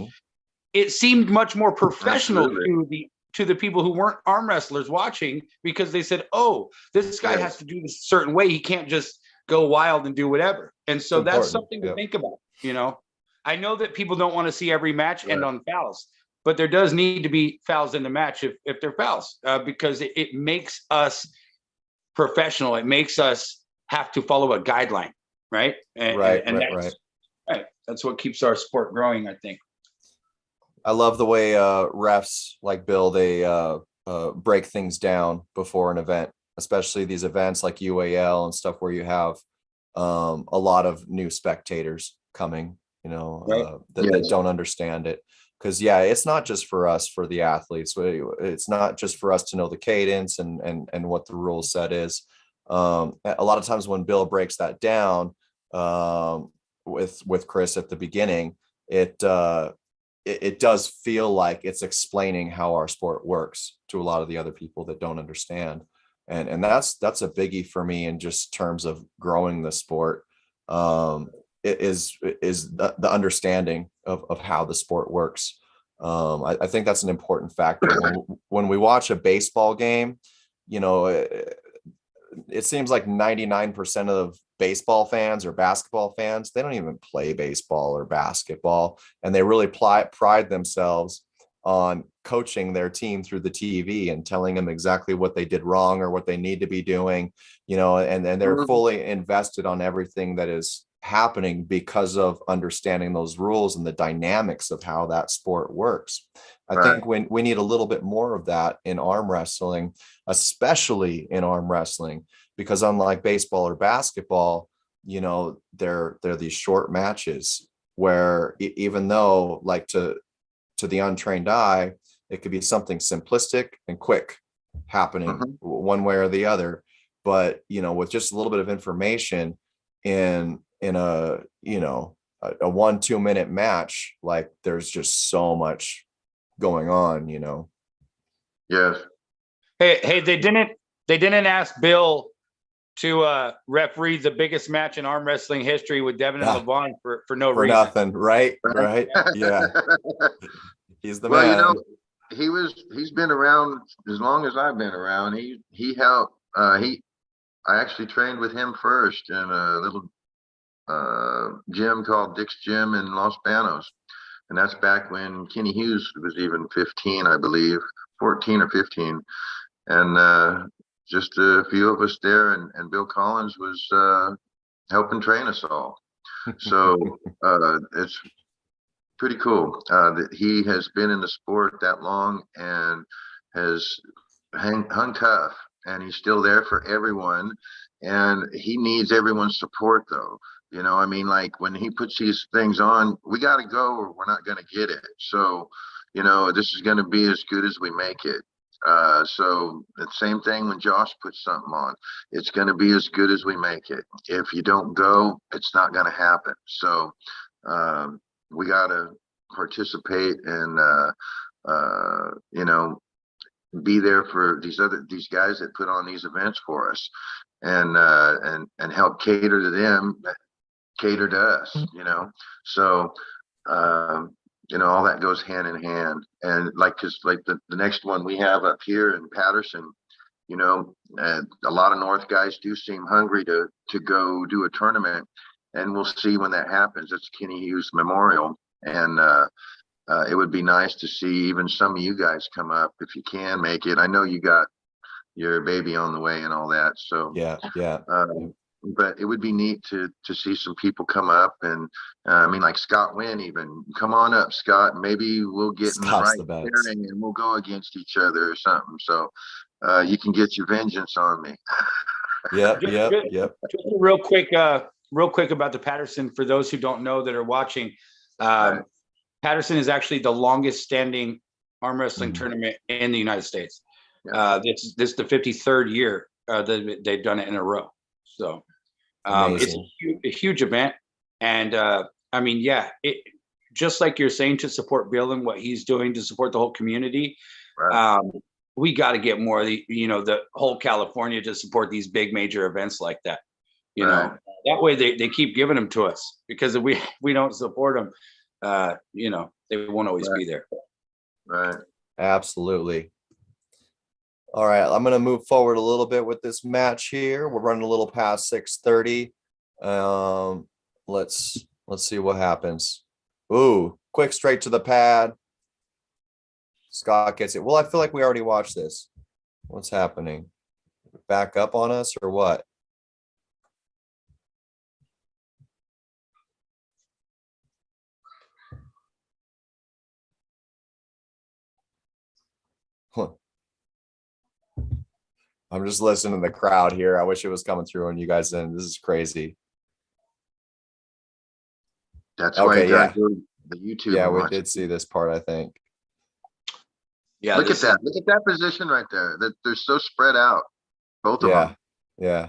It seemed much more professional to the people who weren't arm wrestlers watching, because they said, oh, this guy has to do this a certain way. He can't just go wild and do whatever. And so that's something to think about. You know, I know that people don't want to see every match end on fouls, but there does need to be fouls in the match if they're fouls, because it makes us professional. It makes us have to follow a guideline, right? And that's what keeps our sport growing, I think. I love the way refs like Bill, they break things down before an event, especially these events like UAL and stuff where you have a lot of new spectators coming, that don't understand it. Because it's not just for us, for the athletes. It's not just for us to know the cadence and what the rule set is. A lot of times when Bill breaks that down with Chris at the beginning, it does feel like it's explaining how our sport works to a lot of the other people that don't understand. And that's a biggie for me in just terms of growing the sport. It is the understanding of how the sport works. I think that's an important factor when we watch a baseball game. It seems like 99% of baseball fans or basketball fans, they don't even play baseball or basketball, and they really pride themselves on coaching their team through the TV and telling them exactly what they did wrong or what they need to be doing, and they're fully invested on everything that is happening because of understanding those rules and the dynamics of how that sport works. I think we need a little bit more of that in arm wrestling, especially in arm wrestling, because unlike baseball or basketball, they're these short matches where even though, like, to the untrained eye, it could be something simplistic and quick happening one way or the other. But, with just a little bit of information in a 1-2 minute match, like, there's just so much going on. Yes. Hey, they didn't ask Bill to referee the biggest match in arm wrestling history with Devin and Levon for no reason. Nothing, right? Yeah. He's the man. He's been around as long as I've been around. He helped. I actually trained with him first in a little gym called Dick's Gym in Los Banos, and that's back when Kenny Hughes was even 15, I believe, 14 or 15, and just a few of us there, and Bill Collins was helping train us all. So it's pretty cool that he has been in the sport that long and has hung tough, and he's still there for everyone, and he needs everyone's support though. Like, when he puts these things on, we got to go or we're not going to get it. So this is going to be as good as we make it. So the same thing when Josh puts something on, it's going to be as good as we make it. If you don't go, it's not going to happen. So we got to participate and be there for these guys that put on these events for us, and help cater to them, cater to us. So all that goes hand in hand. And because the next one we have up here in Patterson, a lot of North guys do seem hungry to go do a tournament, and we'll see when that happens. It's Kenny Hughes Memorial, and it would be nice to see even some of you guys come up if you can make it. I know you got your baby on the way and all that, so yeah. But it would be neat to see some people come up, and like Scott Wynn, even come on up, Scott. Maybe we'll get in the right pairing and we'll go against each other or something. So you can get your vengeance on me. Yep. Just real quick about the Patterson, for those who don't know that are watching. Patterson is actually the longest standing arm wrestling tournament in the United States. This is the 53rd year that they've done it in a row. So it's a huge event. And just like you're saying, to support Bill and what he's doing to support the whole community, we got to get more of the whole California to support these big major events like that. That way they keep giving them to us, because if we don't support them, they won't always be there. Right. Absolutely. All right, I'm going to move forward a little bit with this match here. We're running a little past 6:30. Let's see what happens. Ooh, quick straight to the pad. Scott gets it. Well, I feel like we already watched this. What's happening? Back up on us or what? Huh. I'm just listening to the crowd here. I wish it was coming through on you guys. And this is crazy. That's why you gotta go to the YouTube. Yeah, we did see this part, I think. Yeah, look at that. Look at that position right there. That they're so spread out. Both of them. Yeah.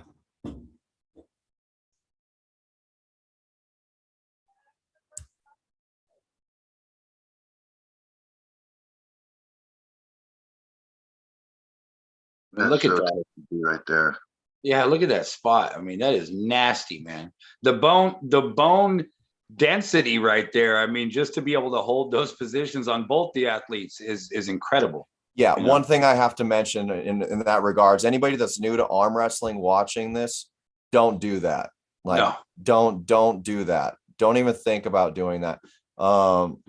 Look at that right there. Yeah, look at that spot. I mean, that is nasty, man. The bone density right there. I mean, just to be able to hold those positions on both the athletes is incredible. Yeah, one thing I have to mention in that regards, anybody that's new to arm wrestling watching this, don't do that. Like, don't do that. Don't even think about doing that.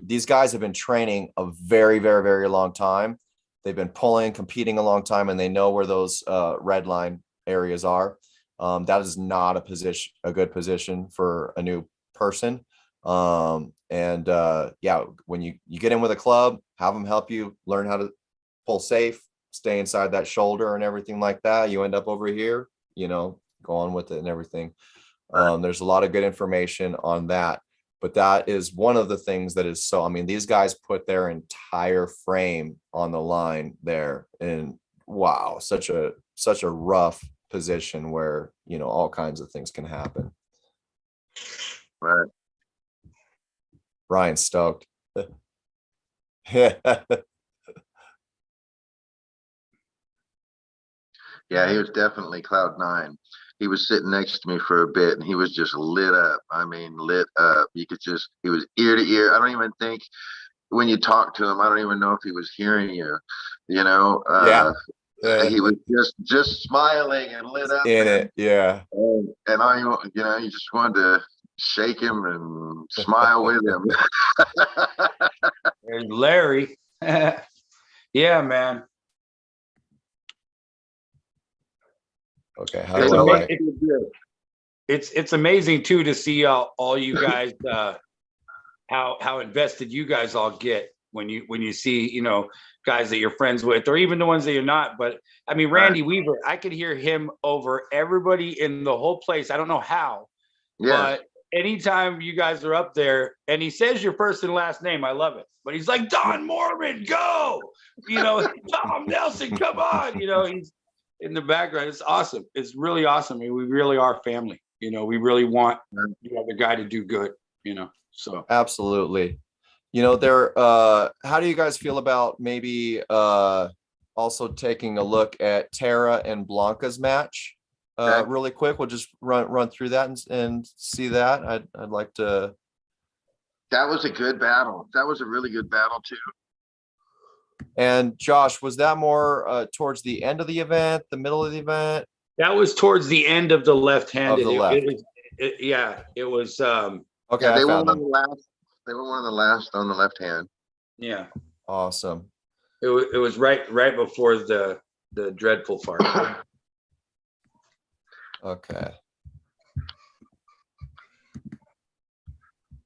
These guys have been training a very, very, very long time. They've been competing a long time, and they know where those red line areas are. That is not a good position for a new person. Yeah, when you get in with a club, have them help you learn how to pull safe, stay inside that shoulder and everything like that. You end up over here, go on with it and everything. There's a lot of good information on that, but that is one of the things that is I mean, these guys put their entire frame on the line there, and wow, such a rough position where, all kinds of things can happen. Right. Brian's stoked. Yeah. Yeah, he was definitely cloud nine. He was sitting next to me for a bit, and he was just lit up. I mean, lit up. He was ear to ear. I don't even think when you talk to him, I don't even know if he was hearing you. He was just smiling and lit up in it. Yeah. And I, you just wanted to shake him and smile with him. There's Larry. Yeah, man. Okay. It's amazing too to see all you guys how invested you guys all get when you see guys that you're friends with, or even the ones that you're not. But I mean, Randy Weaver, I could hear him over everybody in the whole place. I don't know how, but anytime you guys are up there and he says your first and last name, I love it. But he's like, Don Mormon, go, Tom Nelson, come on, he's in the background. It's awesome. It's really awesome. I mean, we really are family. We really want the other guy to do good. So absolutely. How do you guys feel about maybe also taking a look at Tara and Blanca's match really quick? We'll just run through that and see that. I'd like to. That was a good battle. That was a really good battle too. And Josh, was that more towards the end of the event, the middle of the event? That was towards the end of the left-handed. It was. Okay, they were one of the last. They were one of the last on the left hand. Yeah. Awesome. It was right before the dreadful part. Okay.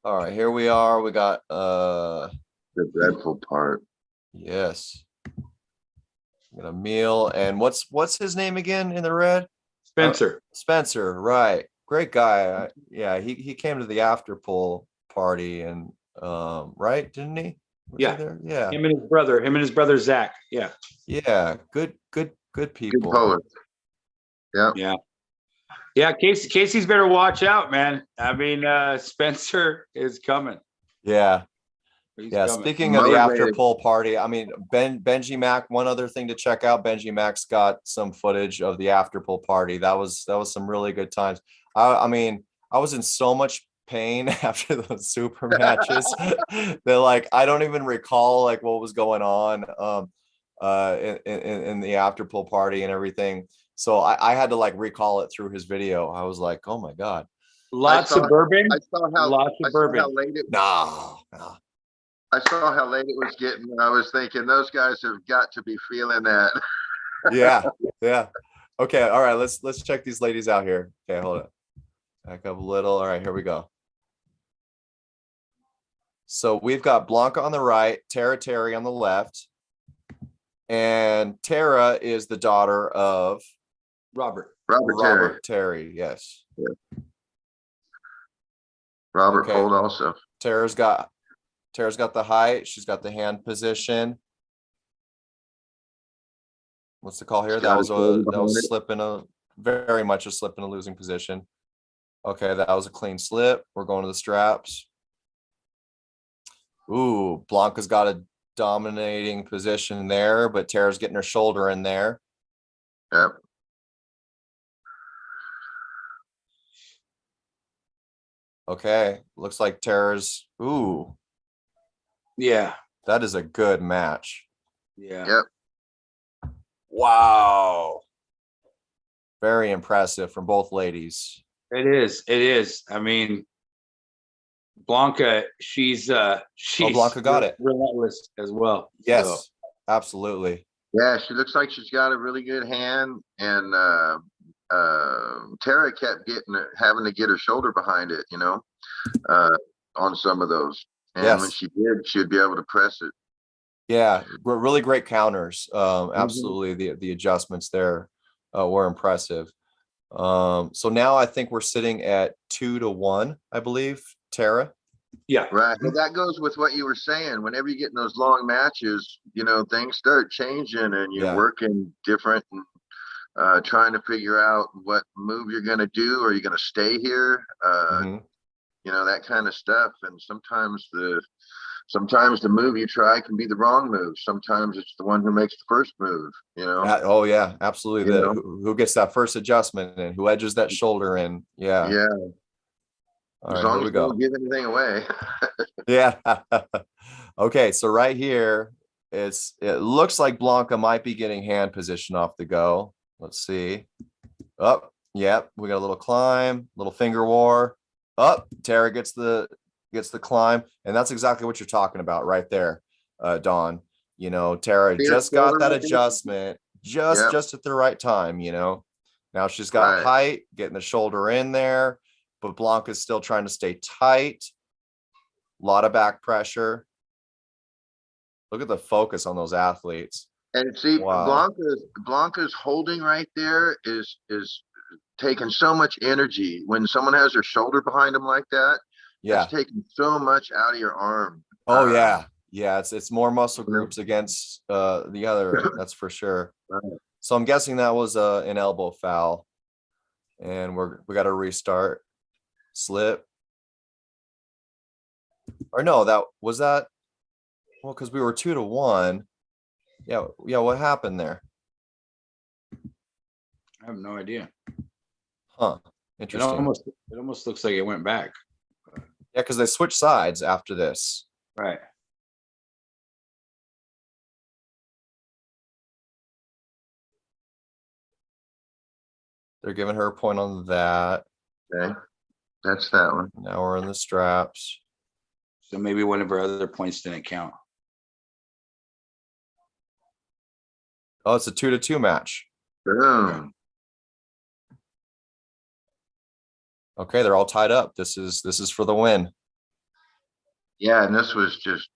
All right, here we are. We got the dreadful part. Yes. Got a meal, and what's his name again in the red? Spencer. Spencer, right. Great guy. He came to the after pool party, and right, didn't he? Yeah. Him and his brother Zach. Yeah. Good people. Good poet. Yeah. Casey's better watch out, man. I mean, Spencer is coming. Yeah. Speaking of the after pool party, I mean, Benjimac, one other thing to check out, Benjimac's got some footage of the after pool party. That was some really good times. I mean, I was in so much pain after those super matches that I don't even recall what was going on in the after pool party and everything. So I had to recall it through his video. I was like, oh my God. Lots of bourbon. I saw how late it was. No. I saw how late it was getting, and I was thinking those guys have got to be feeling that. Yeah. Okay, all right. Let's check these ladies out here. Okay, hold it. Back up a little. All right, here we go. So we've got Blanca on the right, Terry on the left, and Tara is the daughter of Robert Terry. Yes. Yeah. Robert pulled also. Tara's got the height. She's got the hand position. What's the call here? That was a slip in a very much a slip in a losing position. Okay, that was a clean slip. We're going to the straps. Ooh, Blanca's got a dominating position there, but Tara's getting her shoulder in there. Yep. Okay, looks like Tara's. Ooh. Yeah. That is a good match. Yeah. Yep. Wow. Very impressive from both ladies. It is. I mean, Blanca, she's Blanca got it. Relentless as well. Yes, so. Absolutely. Yeah, she looks like she's got a really good hand, and Tara kept having to get her shoulder behind it, on some of those. And when she did, she'd be able to press it. Yeah, really great counters. Absolutely, the adjustments there were impressive. So now I think we're sitting at 2-1, I believe, Tara. Yeah. Right. Well, that goes with what you were saying. Whenever you get in those long matches, things start changing and you're working different and trying to figure out what move you're going to do. Are you going to stay here? That kind of stuff. And sometimes the move you try can be the wrong move. Sometimes it's the one who makes the first move, Oh yeah, absolutely. Who gets that first adjustment and who edges that shoulder in. Yeah. Yeah. All right, here we go. Don't give anything away. Yeah. Okay, so right here, it looks like Blanca might be getting hand position off the go. Let's see. Up. Yep. We got a little climb, little finger war. Up. Tara gets the climb, and that's exactly what you're talking about right there, Dawn. Tara just got that adjustment just at the right time. Now she's got height, getting the shoulder in there, but Blanca's still trying to stay tight. A lot of back pressure. Look at the focus on those athletes. And see, Blanca's holding right there is taking so much energy. When someone has their shoulder behind them like that, it's taking so much out of your arm. Oh yeah. It's more muscle groups against the other. That's for sure. Right. So I'm guessing that was an elbow foul, and we got to restart. Slip. Or no, that. Well, because we were 2-1. Yeah. What happened there? I have no idea. Huh. Interesting. It almost looks like it went back. Yeah, because they switched sides after this. Right. They're giving her a point on that. Okay. That's that one. Now we're in the straps. So maybe one of our other points didn't count. Oh, it's a 2-2 match. Boom. Okay, they're all tied up. This is for the win. Yeah, and this was just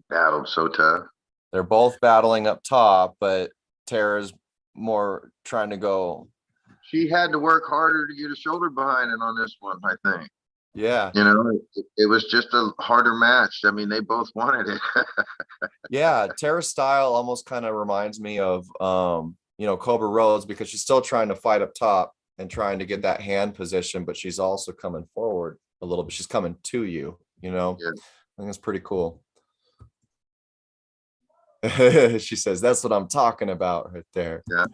battled so tough. They're both battling up top, but Tara's more trying to go. She had to work harder to get a shoulder behind it on this one, I think. Yeah. It was just a harder match. I mean, they both wanted it. Yeah, Tara's style almost kind of reminds me of Cobra Rhodes, because she's still trying to fight up top and trying to get that hand position, but she's also coming forward a little bit. She's coming to you, Yeah. I think that's pretty cool. She says, that's what I'm talking about right there. Yeah.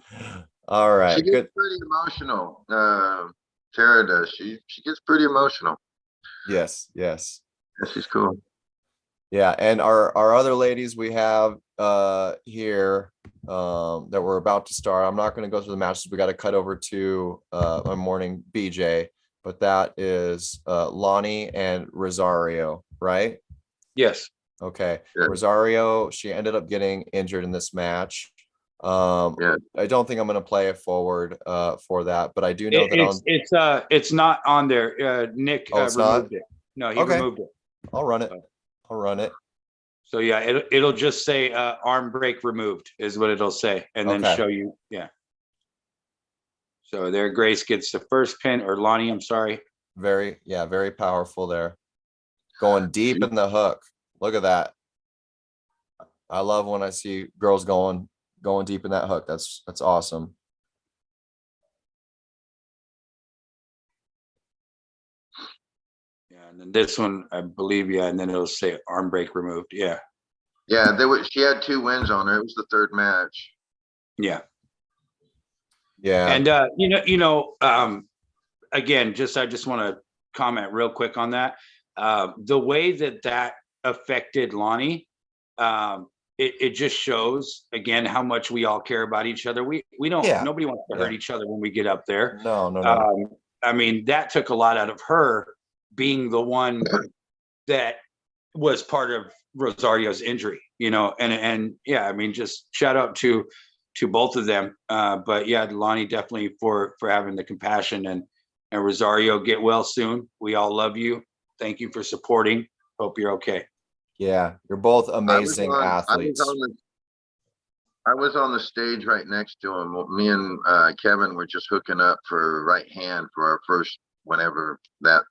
All right. She gets pretty emotional. Tara does. She gets pretty emotional. Yes. Yeah, she's cool. Yeah, and our other ladies we have here that we're about to start. I'm not going to go through the matches. We got to cut over to my morning BJ, but that is Lonnie and Rosario, right? Yes. Okay. Yeah. Rosario, she ended up getting injured in this match. I don't think I'm going to play it forward for that, but I do know it's not on there. Nick removed it. No, he removed it. I'll run it. So yeah, it'll just say arm break removed is what it'll say, and then show you. Yeah. So there, Grace gets the first pin, or Lonnie, I'm sorry. Very powerful there. Going deep in the hook. Look at that. I love when I see girls going deep in that hook. That's awesome. Yeah, and then this one, I believe, and then it'll say arm break removed. Yeah. Yeah, she had 2 wins on her. It was the 3rd match. Yeah. Yeah. And again, I just want to comment real quick on that. The way that affected Lonnie, it just shows again how much we all care about each other. We don't, nobody wants to hurt each other when we get up there. No. I mean, that took a lot out of her being the one that was part of Rosario's injury, and yeah, I mean, just shout out to both of them. But yeah, Lonnie definitely for having the compassion, and Rosario, get well soon. We all love you. Thank you for supporting. Hope you're okay. Yeah, you're both amazing athletes. I was on the stage right next to him. Me and Kevin were just hooking up for right hand for our first, whenever that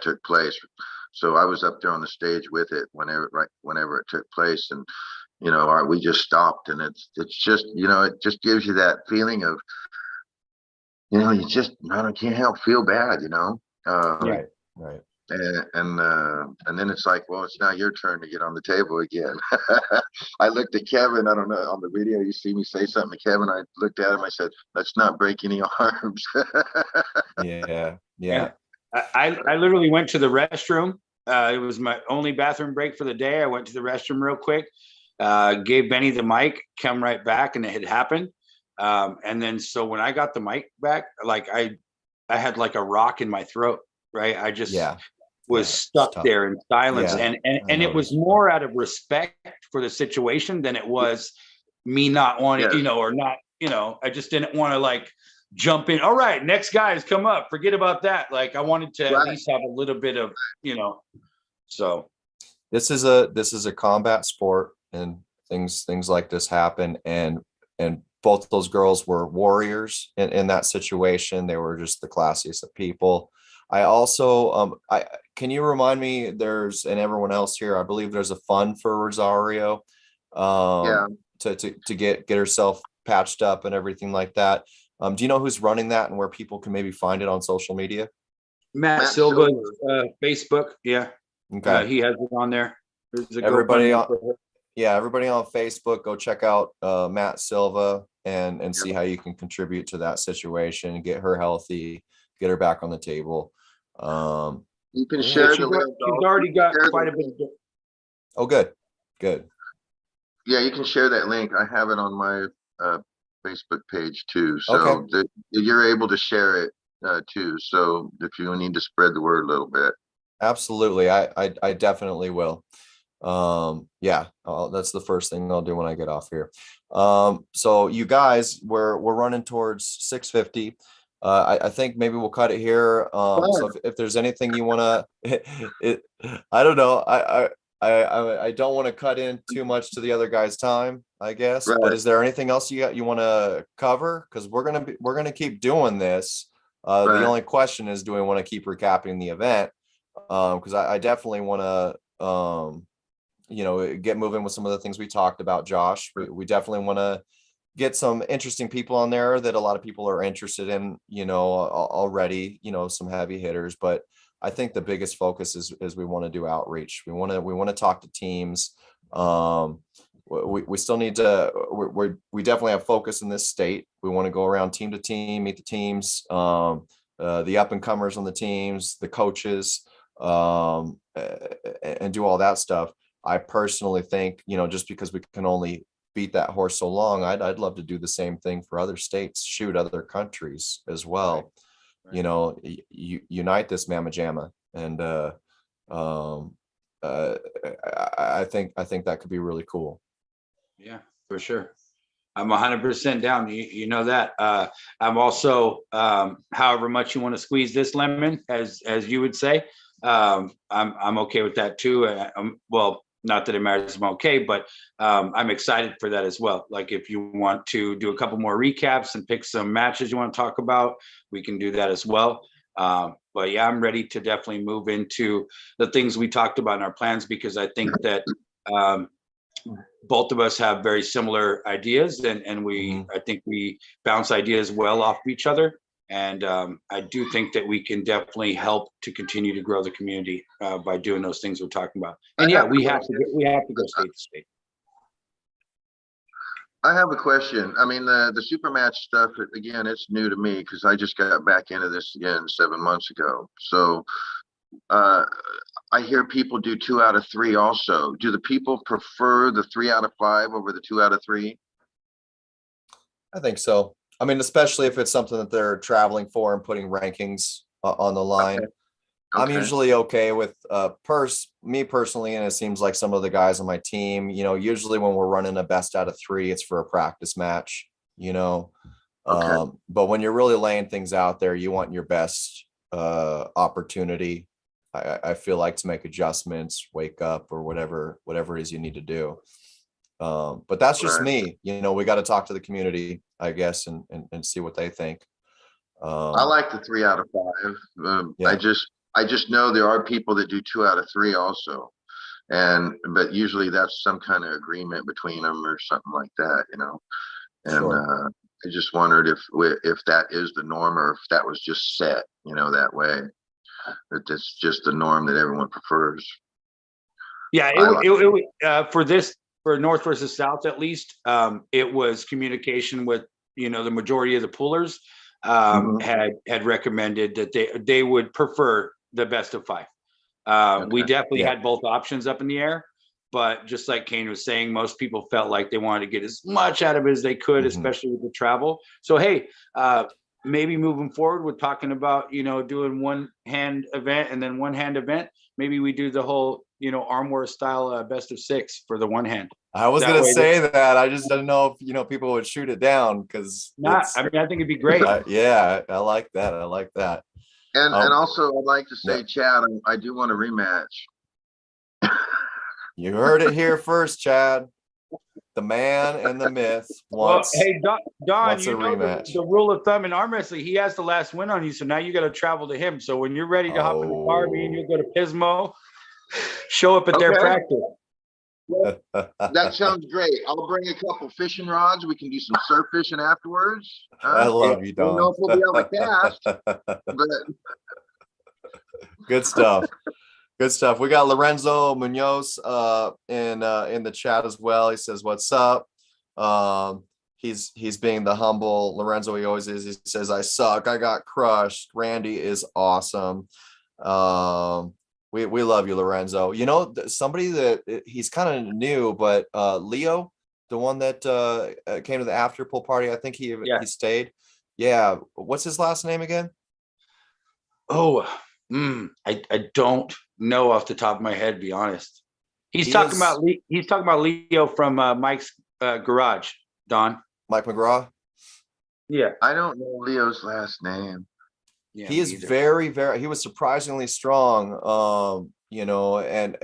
took place. So I was up there on the stage with it whenever it took place, and we just stopped, and it's just it just gives you that feeling of you just can't help feel bad, Right. And then it's like, well, it's now your turn to get on the table again. I looked at Kevin. I don't know, on the video you see me say something to Kevin. I looked at him. I said, let's not break any arms. Yeah. I literally went to the restroom. It was my only bathroom break for the day. I went to the restroom real quick, gave Benny the mic, come right back, and it had happened. And then so when I got the mic back, like I had like a rock in my throat, right? I just was stuck there in silence. And it was more out of respect for the situation than it was me not wanting, or not, I just didn't want to like jump in. All right, next guys come up. Forget about that. Like I wanted to at least have a little bit of, so. This is a combat sport, and things like this happen. And both those girls were warriors in that situation. They were just the classiest of people. I also, can you remind me, and everyone else here, I believe there's a fund for Rosario, to get herself patched up and everything like that. Do you know who's running that and where people can maybe find it on social media? Matt Silva, Facebook. Yeah. Okay. He has it on there. Everybody on Facebook, go check out Matt Silva and see how you can contribute to that situation, get her healthy, get her back on the table. You can share the link. She's already got quite a bit. Oh, good. Yeah, you can share that link. I have it on my Facebook page too, so you're able to share it too. So if you need to spread the word a little bit. Absolutely, I definitely will. That's the first thing I'll do when I get off here. So you guys, we're running towards 6:50. I think maybe we'll cut it here. So if there's anything you want to, I don't know. I don't want to cut in too much to the other guy's time, I guess. Right. But is there anything else you want to cover? Because we're gonna keep doing this. The only question is, do we want to keep recapping the event? Because I definitely want to get moving with some of the things we talked about, Josh. We definitely want to get some interesting people on there that a lot of people are interested in, already, some heavy hitters. But I think the biggest focus is we want to do outreach. We want to talk to teams. We still need to, we definitely have focus in this state. We want to go around team to team, meet the teams, the up and comers on the teams, the coaches, and do all that stuff. I personally think, just because we can only beat that horse so long, I'd love to do the same thing for other states, shoot other countries as well. Right. Unite this mamma jamma. And I think that could be really cool. Yeah, for sure. I'm 100% down. You know that. I'm also, however much you want to squeeze this lemon, as you would say, I'm okay with that too. Well, not that it matters if I'm okay, but I'm excited for that as well. Like if you want to do a couple more recaps and pick some matches you want to talk about, we can do that as well. But yeah, I'm ready to definitely move into the things we talked about in our plans, because I think that both of us have very similar ideas, and we I think we bounce ideas well off of each other. And I do think that we can definitely help to continue to grow the community by doing those things we're talking about. And yeah, we have to go state to state. I have a question. I mean, the Supermatch stuff, again, it's new to me because I just got back into this again 7 months ago. So I hear people do 2 out of 3 also. Do the people prefer the 3 out of 5 over the 2 out of 3? I think so. I mean, especially if it's something that they're traveling for and putting rankings on the line. Okay. I'm usually okay with me personally, and it seems like some of the guys on my team, you know, usually when we're running a best out of 3, it's for a practice match, you know. Okay. But when you're really laying things out there, you want your best opportunity, I feel like, to make adjustments, wake up, or whatever it is you need to do. But that's just me, you know. We got to talk to the community, I guess, and see what they think. I like the 3 out of 5. Yeah. I just know there are people that do 2 out of 3 also, but usually that's some kind of agreement between them or something like that, you know. And sure. I just wondered if that is the norm, or if that was just set, you know, that way. That it's just the norm that everyone prefers. Yeah, for North versus South, at least, it was communication with, you know, the majority of the poolers had recommended that they would prefer the best of 5. Okay. We definitely had both options up in the air, but just like Kane was saying, most people felt like they wanted to get as much out of it as they could, especially with the travel. So, hey, maybe moving forward, we're talking about, you know, doing one hand event and then one hand event. Maybe we do the whole, you know, arm war style best of 6 for the one hand. I was going to say that. I just didn't know if, you know, people would shoot it down, because I mean, I think it'd be great. Yeah, I like that. I like that. And also, I'd like to say, Chad, I do want a rematch. You heard it here first, Chad. The man and the myth wants. Well, hey, Don, you know the rule of thumb in arm wrestling, he has the last win on you, so now you got to travel to him. So when you're ready to hop in the car, me and you go to Pismo, show up at their practice. Well, that sounds great. I'll bring a couple fishing rods. We can do some surf fishing afterwards. I love you, Don. I don't know if we'll be able to cast, but good stuff. Good stuff. We got Lorenzo Munoz in the chat as well. He says, "What's up?" He's being the humble Lorenzo he always is. He says, "I suck. I got crushed. Randy is awesome." We love you, Lorenzo. You know, somebody that he's kind of new, but Leo, the one that came to the after pool party, I think he stayed. Yeah. What's his last name again? Oh, I don't know off the top of my head, to be honest. He's talking about Leo from Mike's garage, Don. Mike McGraw? Yeah. I don't know Leo's last name. Yeah, he is very, very, he was surprisingly strong, you know, and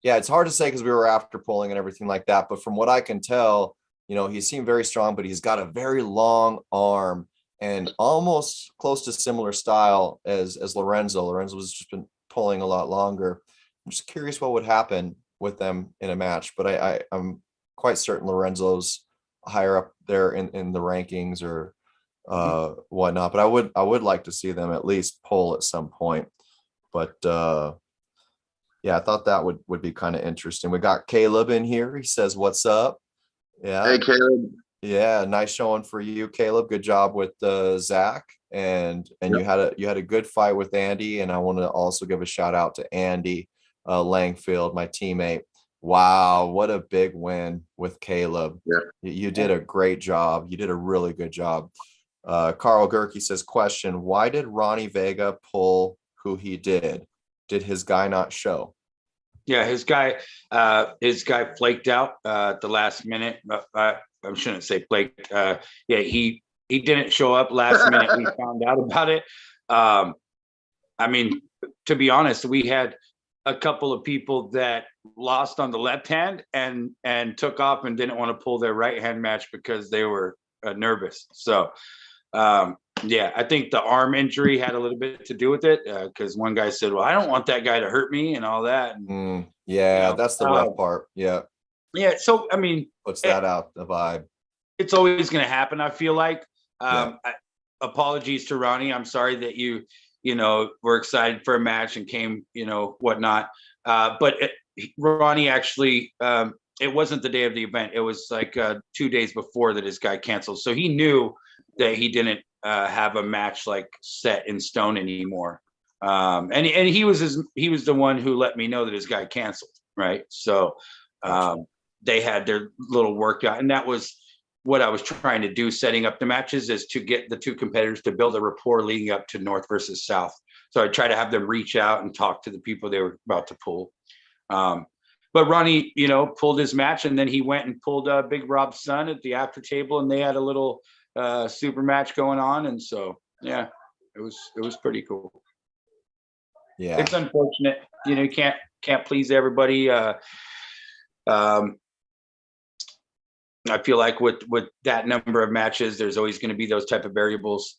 yeah, it's hard to say because we were after pulling and everything like that. But from what I can tell, you know, he seemed very strong, but he's got a very long arm and almost close to similar style as Lorenzo. Lorenzo has just been pulling a lot longer. I'm just curious what would happen with them in a match, but I'm quite certain Lorenzo's higher up there in the rankings or whatnot, but I would like to see them at least pull at some point. But yeah, I thought that would be kind of interesting. We got Caleb in here. He says, "What's up?" Yeah. Hey, Caleb. Yeah, nice showing for you, Caleb. Good job with Zach, and you had a good fight with Andy. And I want to also give a shout out to Andy Langfield, my teammate. Wow, what a big win with Caleb. Yeah. You did a great job. You did a really good job. Carl Gerke says, "Question: why did Ronnie Vega pull who he did? Did his guy not show?" Yeah, his guy flaked out at the last minute. I shouldn't say flaked. Yeah, he didn't show up last minute. We found out about it. I mean, to be honest, we had a couple of people that lost on the left hand and took off and didn't want to pull their right hand match because they were nervous. So yeah, I think the arm injury had a little bit to do with it, because one guy said, well, I don't want that guy to hurt me and all that. And, yeah, you know, that's the rough part. Yeah. Yeah. So, I mean, puts that out the vibe. It's always going to happen, I feel like. Apologies to Ronnie. I'm sorry that you know, were excited for a match and came, you know, whatnot. But Ronnie actually, it wasn't the day of the event. It was like 2 days before that his guy canceled. So he knew that he didn't have a match like set in stone anymore. And he was the one who let me know that his guy canceled. Right. So they had their little workout, and that was what I was trying to do, setting up the matches, is to get the two competitors to build a rapport leading up to North versus South. So I try to have them reach out and talk to the people they were about to pull. But Ronnie, you know, pulled his match, and then he went and pulled Big Rob's son at the after table, and they had a little super match going on. And so, yeah, it was pretty cool. Yeah, it's unfortunate, you know, you can't please everybody. I feel like with that number of matches, there's always going to be those type of variables,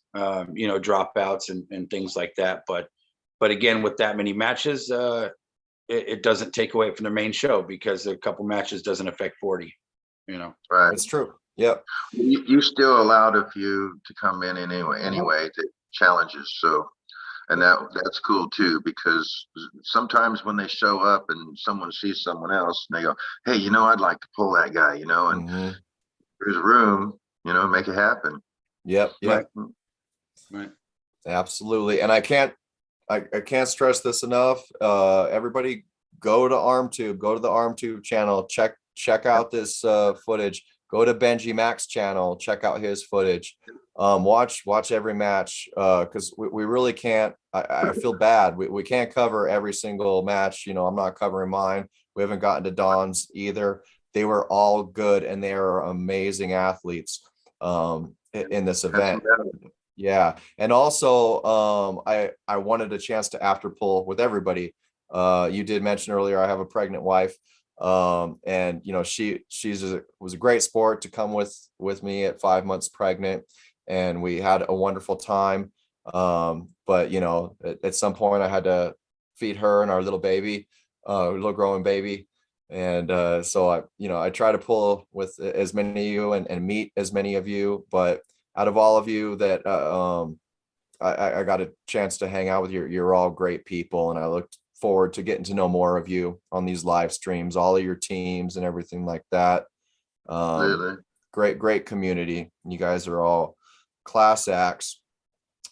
you know, dropouts and things like that. But again, with that many matches, it doesn't take away from the main show, because a couple matches doesn't affect 40, you know. Right. it's true. Yep. You still allowed a few to come in anyway to challenges. So, and that's cool too, because sometimes when they show up and someone sees someone else and they go, hey, you know, I'd like to pull that guy, you know, and there's room, you know, make it happen. Yep. Right. Absolutely. And I can't stress this enough. Everybody go to Armtube, go to the Armtube channel, check out this footage. Go to Benjimac's channel, check out his footage. Watch every match, because we really can't. I feel bad. We can't cover every single match. You know, I'm not covering mine. We haven't gotten to Don's either. They were all good, and they are amazing athletes in this event. Yeah, and also I wanted a chance to after pull with everybody. You did mention earlier I have a pregnant wife. And you know, was a great sport to come with me at 5 months pregnant, and we had a wonderful time. But you know, at some point I had to feed her and our little baby, little growing baby. And so I try to pull with as many of you and meet as many of you, but out of all of you that I got a chance to hang out with, you're all great people, and I looked forward to getting to know more of you on these live streams, all of your teams and everything like that. Great community. You guys are all class acts.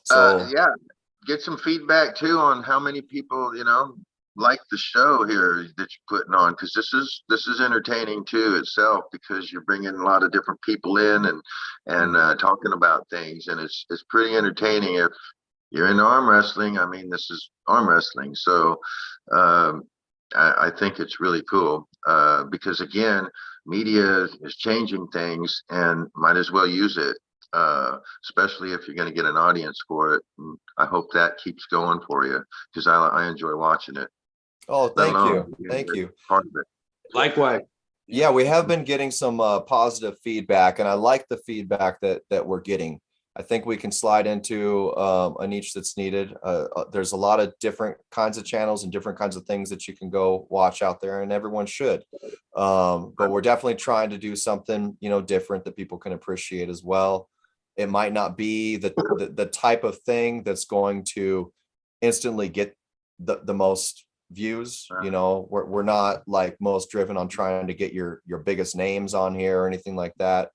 So yeah, get some feedback too on how many people, you know, like the show here that you're putting on, because this is entertaining too itself, because you're bringing a lot of different people in and talking about things, and it's pretty entertaining. If you're into arm wrestling, I mean, this is arm wrestling. So I think it's really cool, because again, media is changing things and might as well use it, especially if you're going to get an audience for it. And I hope that keeps going for you, because I enjoy watching it. Oh, thank you. Part of it. Likewise. Yeah, we have been getting some positive feedback, and I like the feedback that we're getting. I think we can slide into a niche that's needed. There's a lot of different kinds of channels and different kinds of things that you can go watch out there, and everyone should. But we're definitely trying to do something, you know, different that people can appreciate as well. It might not be the type of thing that's going to instantly get the most views. You know, we're not like most driven on trying to get your biggest names on here or anything like that.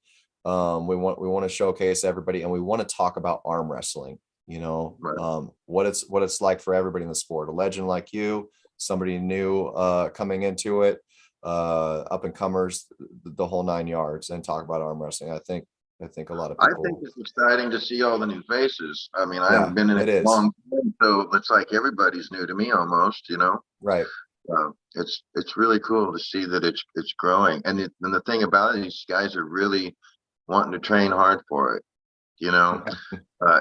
We want to showcase everybody, and we want to talk about arm wrestling, you know, what it's like for everybody in the sport. A legend like you, somebody new coming into it, up and comers, the whole 9 yards, and talk about arm wrestling. I think a lot of people. I think it's exciting to see all the new faces. I mean, I haven't been in it long time, so it's like everybody's new to me almost, you know. Right. It's really cool to see that it's growing, and the thing about it, these guys are really wanting to train hard for it, you know.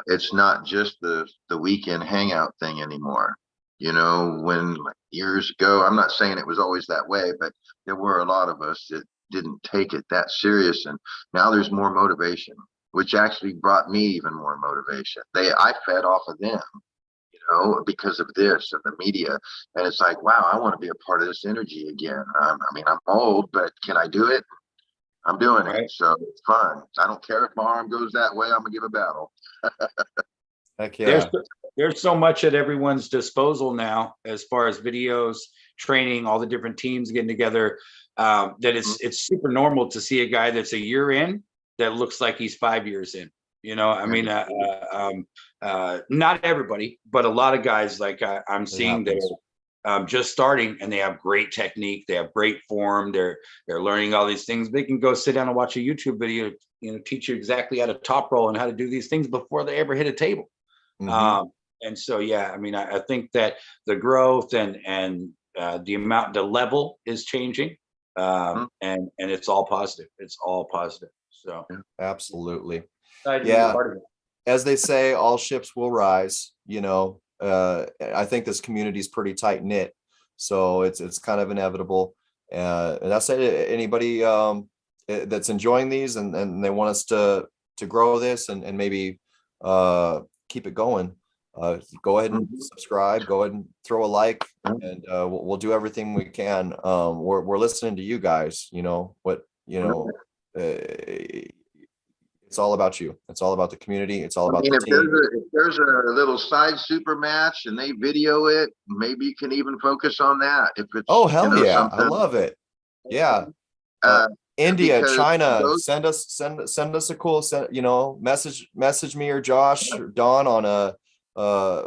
It's not just the weekend hangout thing anymore, when like years ago, I'm not saying it was always that way, but there were a lot of us that didn't take it that serious. And now there's more motivation, which actually brought me even more motivation. I fed off of them, because of this and the media. And it's like, wow, I want to be a part of this energy again. I mean, I'm old, but can I do it? I'm doing it. So it's fun. I don't care if my arm goes that way. I'm going to give a battle. Heck yeah. There's so much at everyone's disposal now, as far as videos, training, all the different teams getting together, that it's super normal to see a guy that's a year in that looks like he's 5 years in. I mean, not everybody, but a lot of guys like I'm seeing that are just starting, and they have great technique, they have great form, they're learning all these things. They can go sit down and watch a YouTube video, teach you exactly how to top roll and how to do these things before they ever hit a table. And so, yeah, I mean, I think that the growth and the level is changing, and it's all positive. It's all positive. So absolutely. Yeah. As they say, all ships will rise, I think this community is pretty tight knit, so it's kind of inevitable. And that's it. Anybody that's enjoying these and they want us to grow this and maybe keep it going, go ahead and subscribe, go ahead and throw a like, and we'll do everything we can. We're listening to you guys. It's all about you. It's all about the community. It's all about the team. If there's a little side super match and they video it, maybe you can even focus on that. If it's hell yeah, I love it. Yeah. India, China, send us a cool message me or Josh or Don on a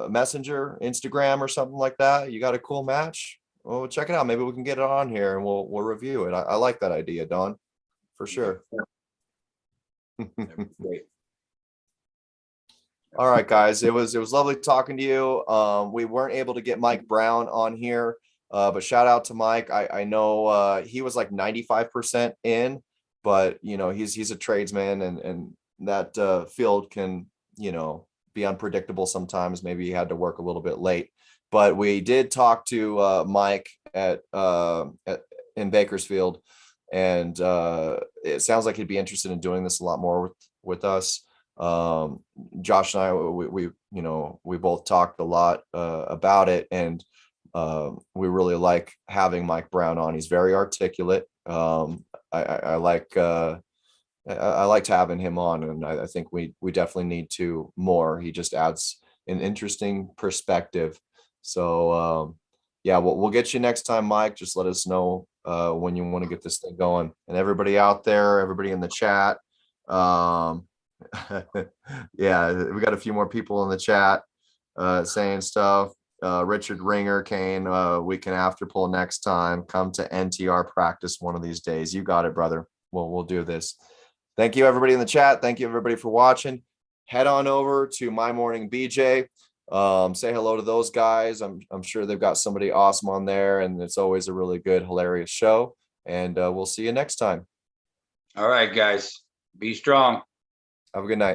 messenger, Instagram or something like that. You got a cool match? Well, check it out. Maybe we can get it on here and we'll review it. I like that idea, Don, for sure. Great. All right, guys, it was lovely talking to you. We weren't able to get Mike Brown on here, but shout out to Mike. I know he was like 95% in, but he's a tradesman, and that field can be unpredictable sometimes. Maybe he had to work a little bit late, but we did talk to Mike in Bakersfield. And it sounds like he'd be interested in doing this a lot more with us. Josh and I, we both talked a lot about it, and we really like having Mike Brown on. He's very articulate. I liked having him on, and I think we definitely need to more. He just adds an interesting perspective. So yeah, we'll get you next time, Mike. Just let us know when you want to get this thing going. And everybody out there, everybody in the chat, yeah, we got a few more people in the chat saying stuff. Richard Ringer, Kane, we can after pull next time. Come to NTR practice one of these days. You got it, brother. We'll do this. Thank you, everybody in the chat. Thank you, everybody, for watching. Head on over to My Morning BJ. Say hello to those guys. I'm sure they've got somebody awesome on there, and it's always a really good, hilarious show. And we'll see you next time. All right, guys. Be strong. Have a good night.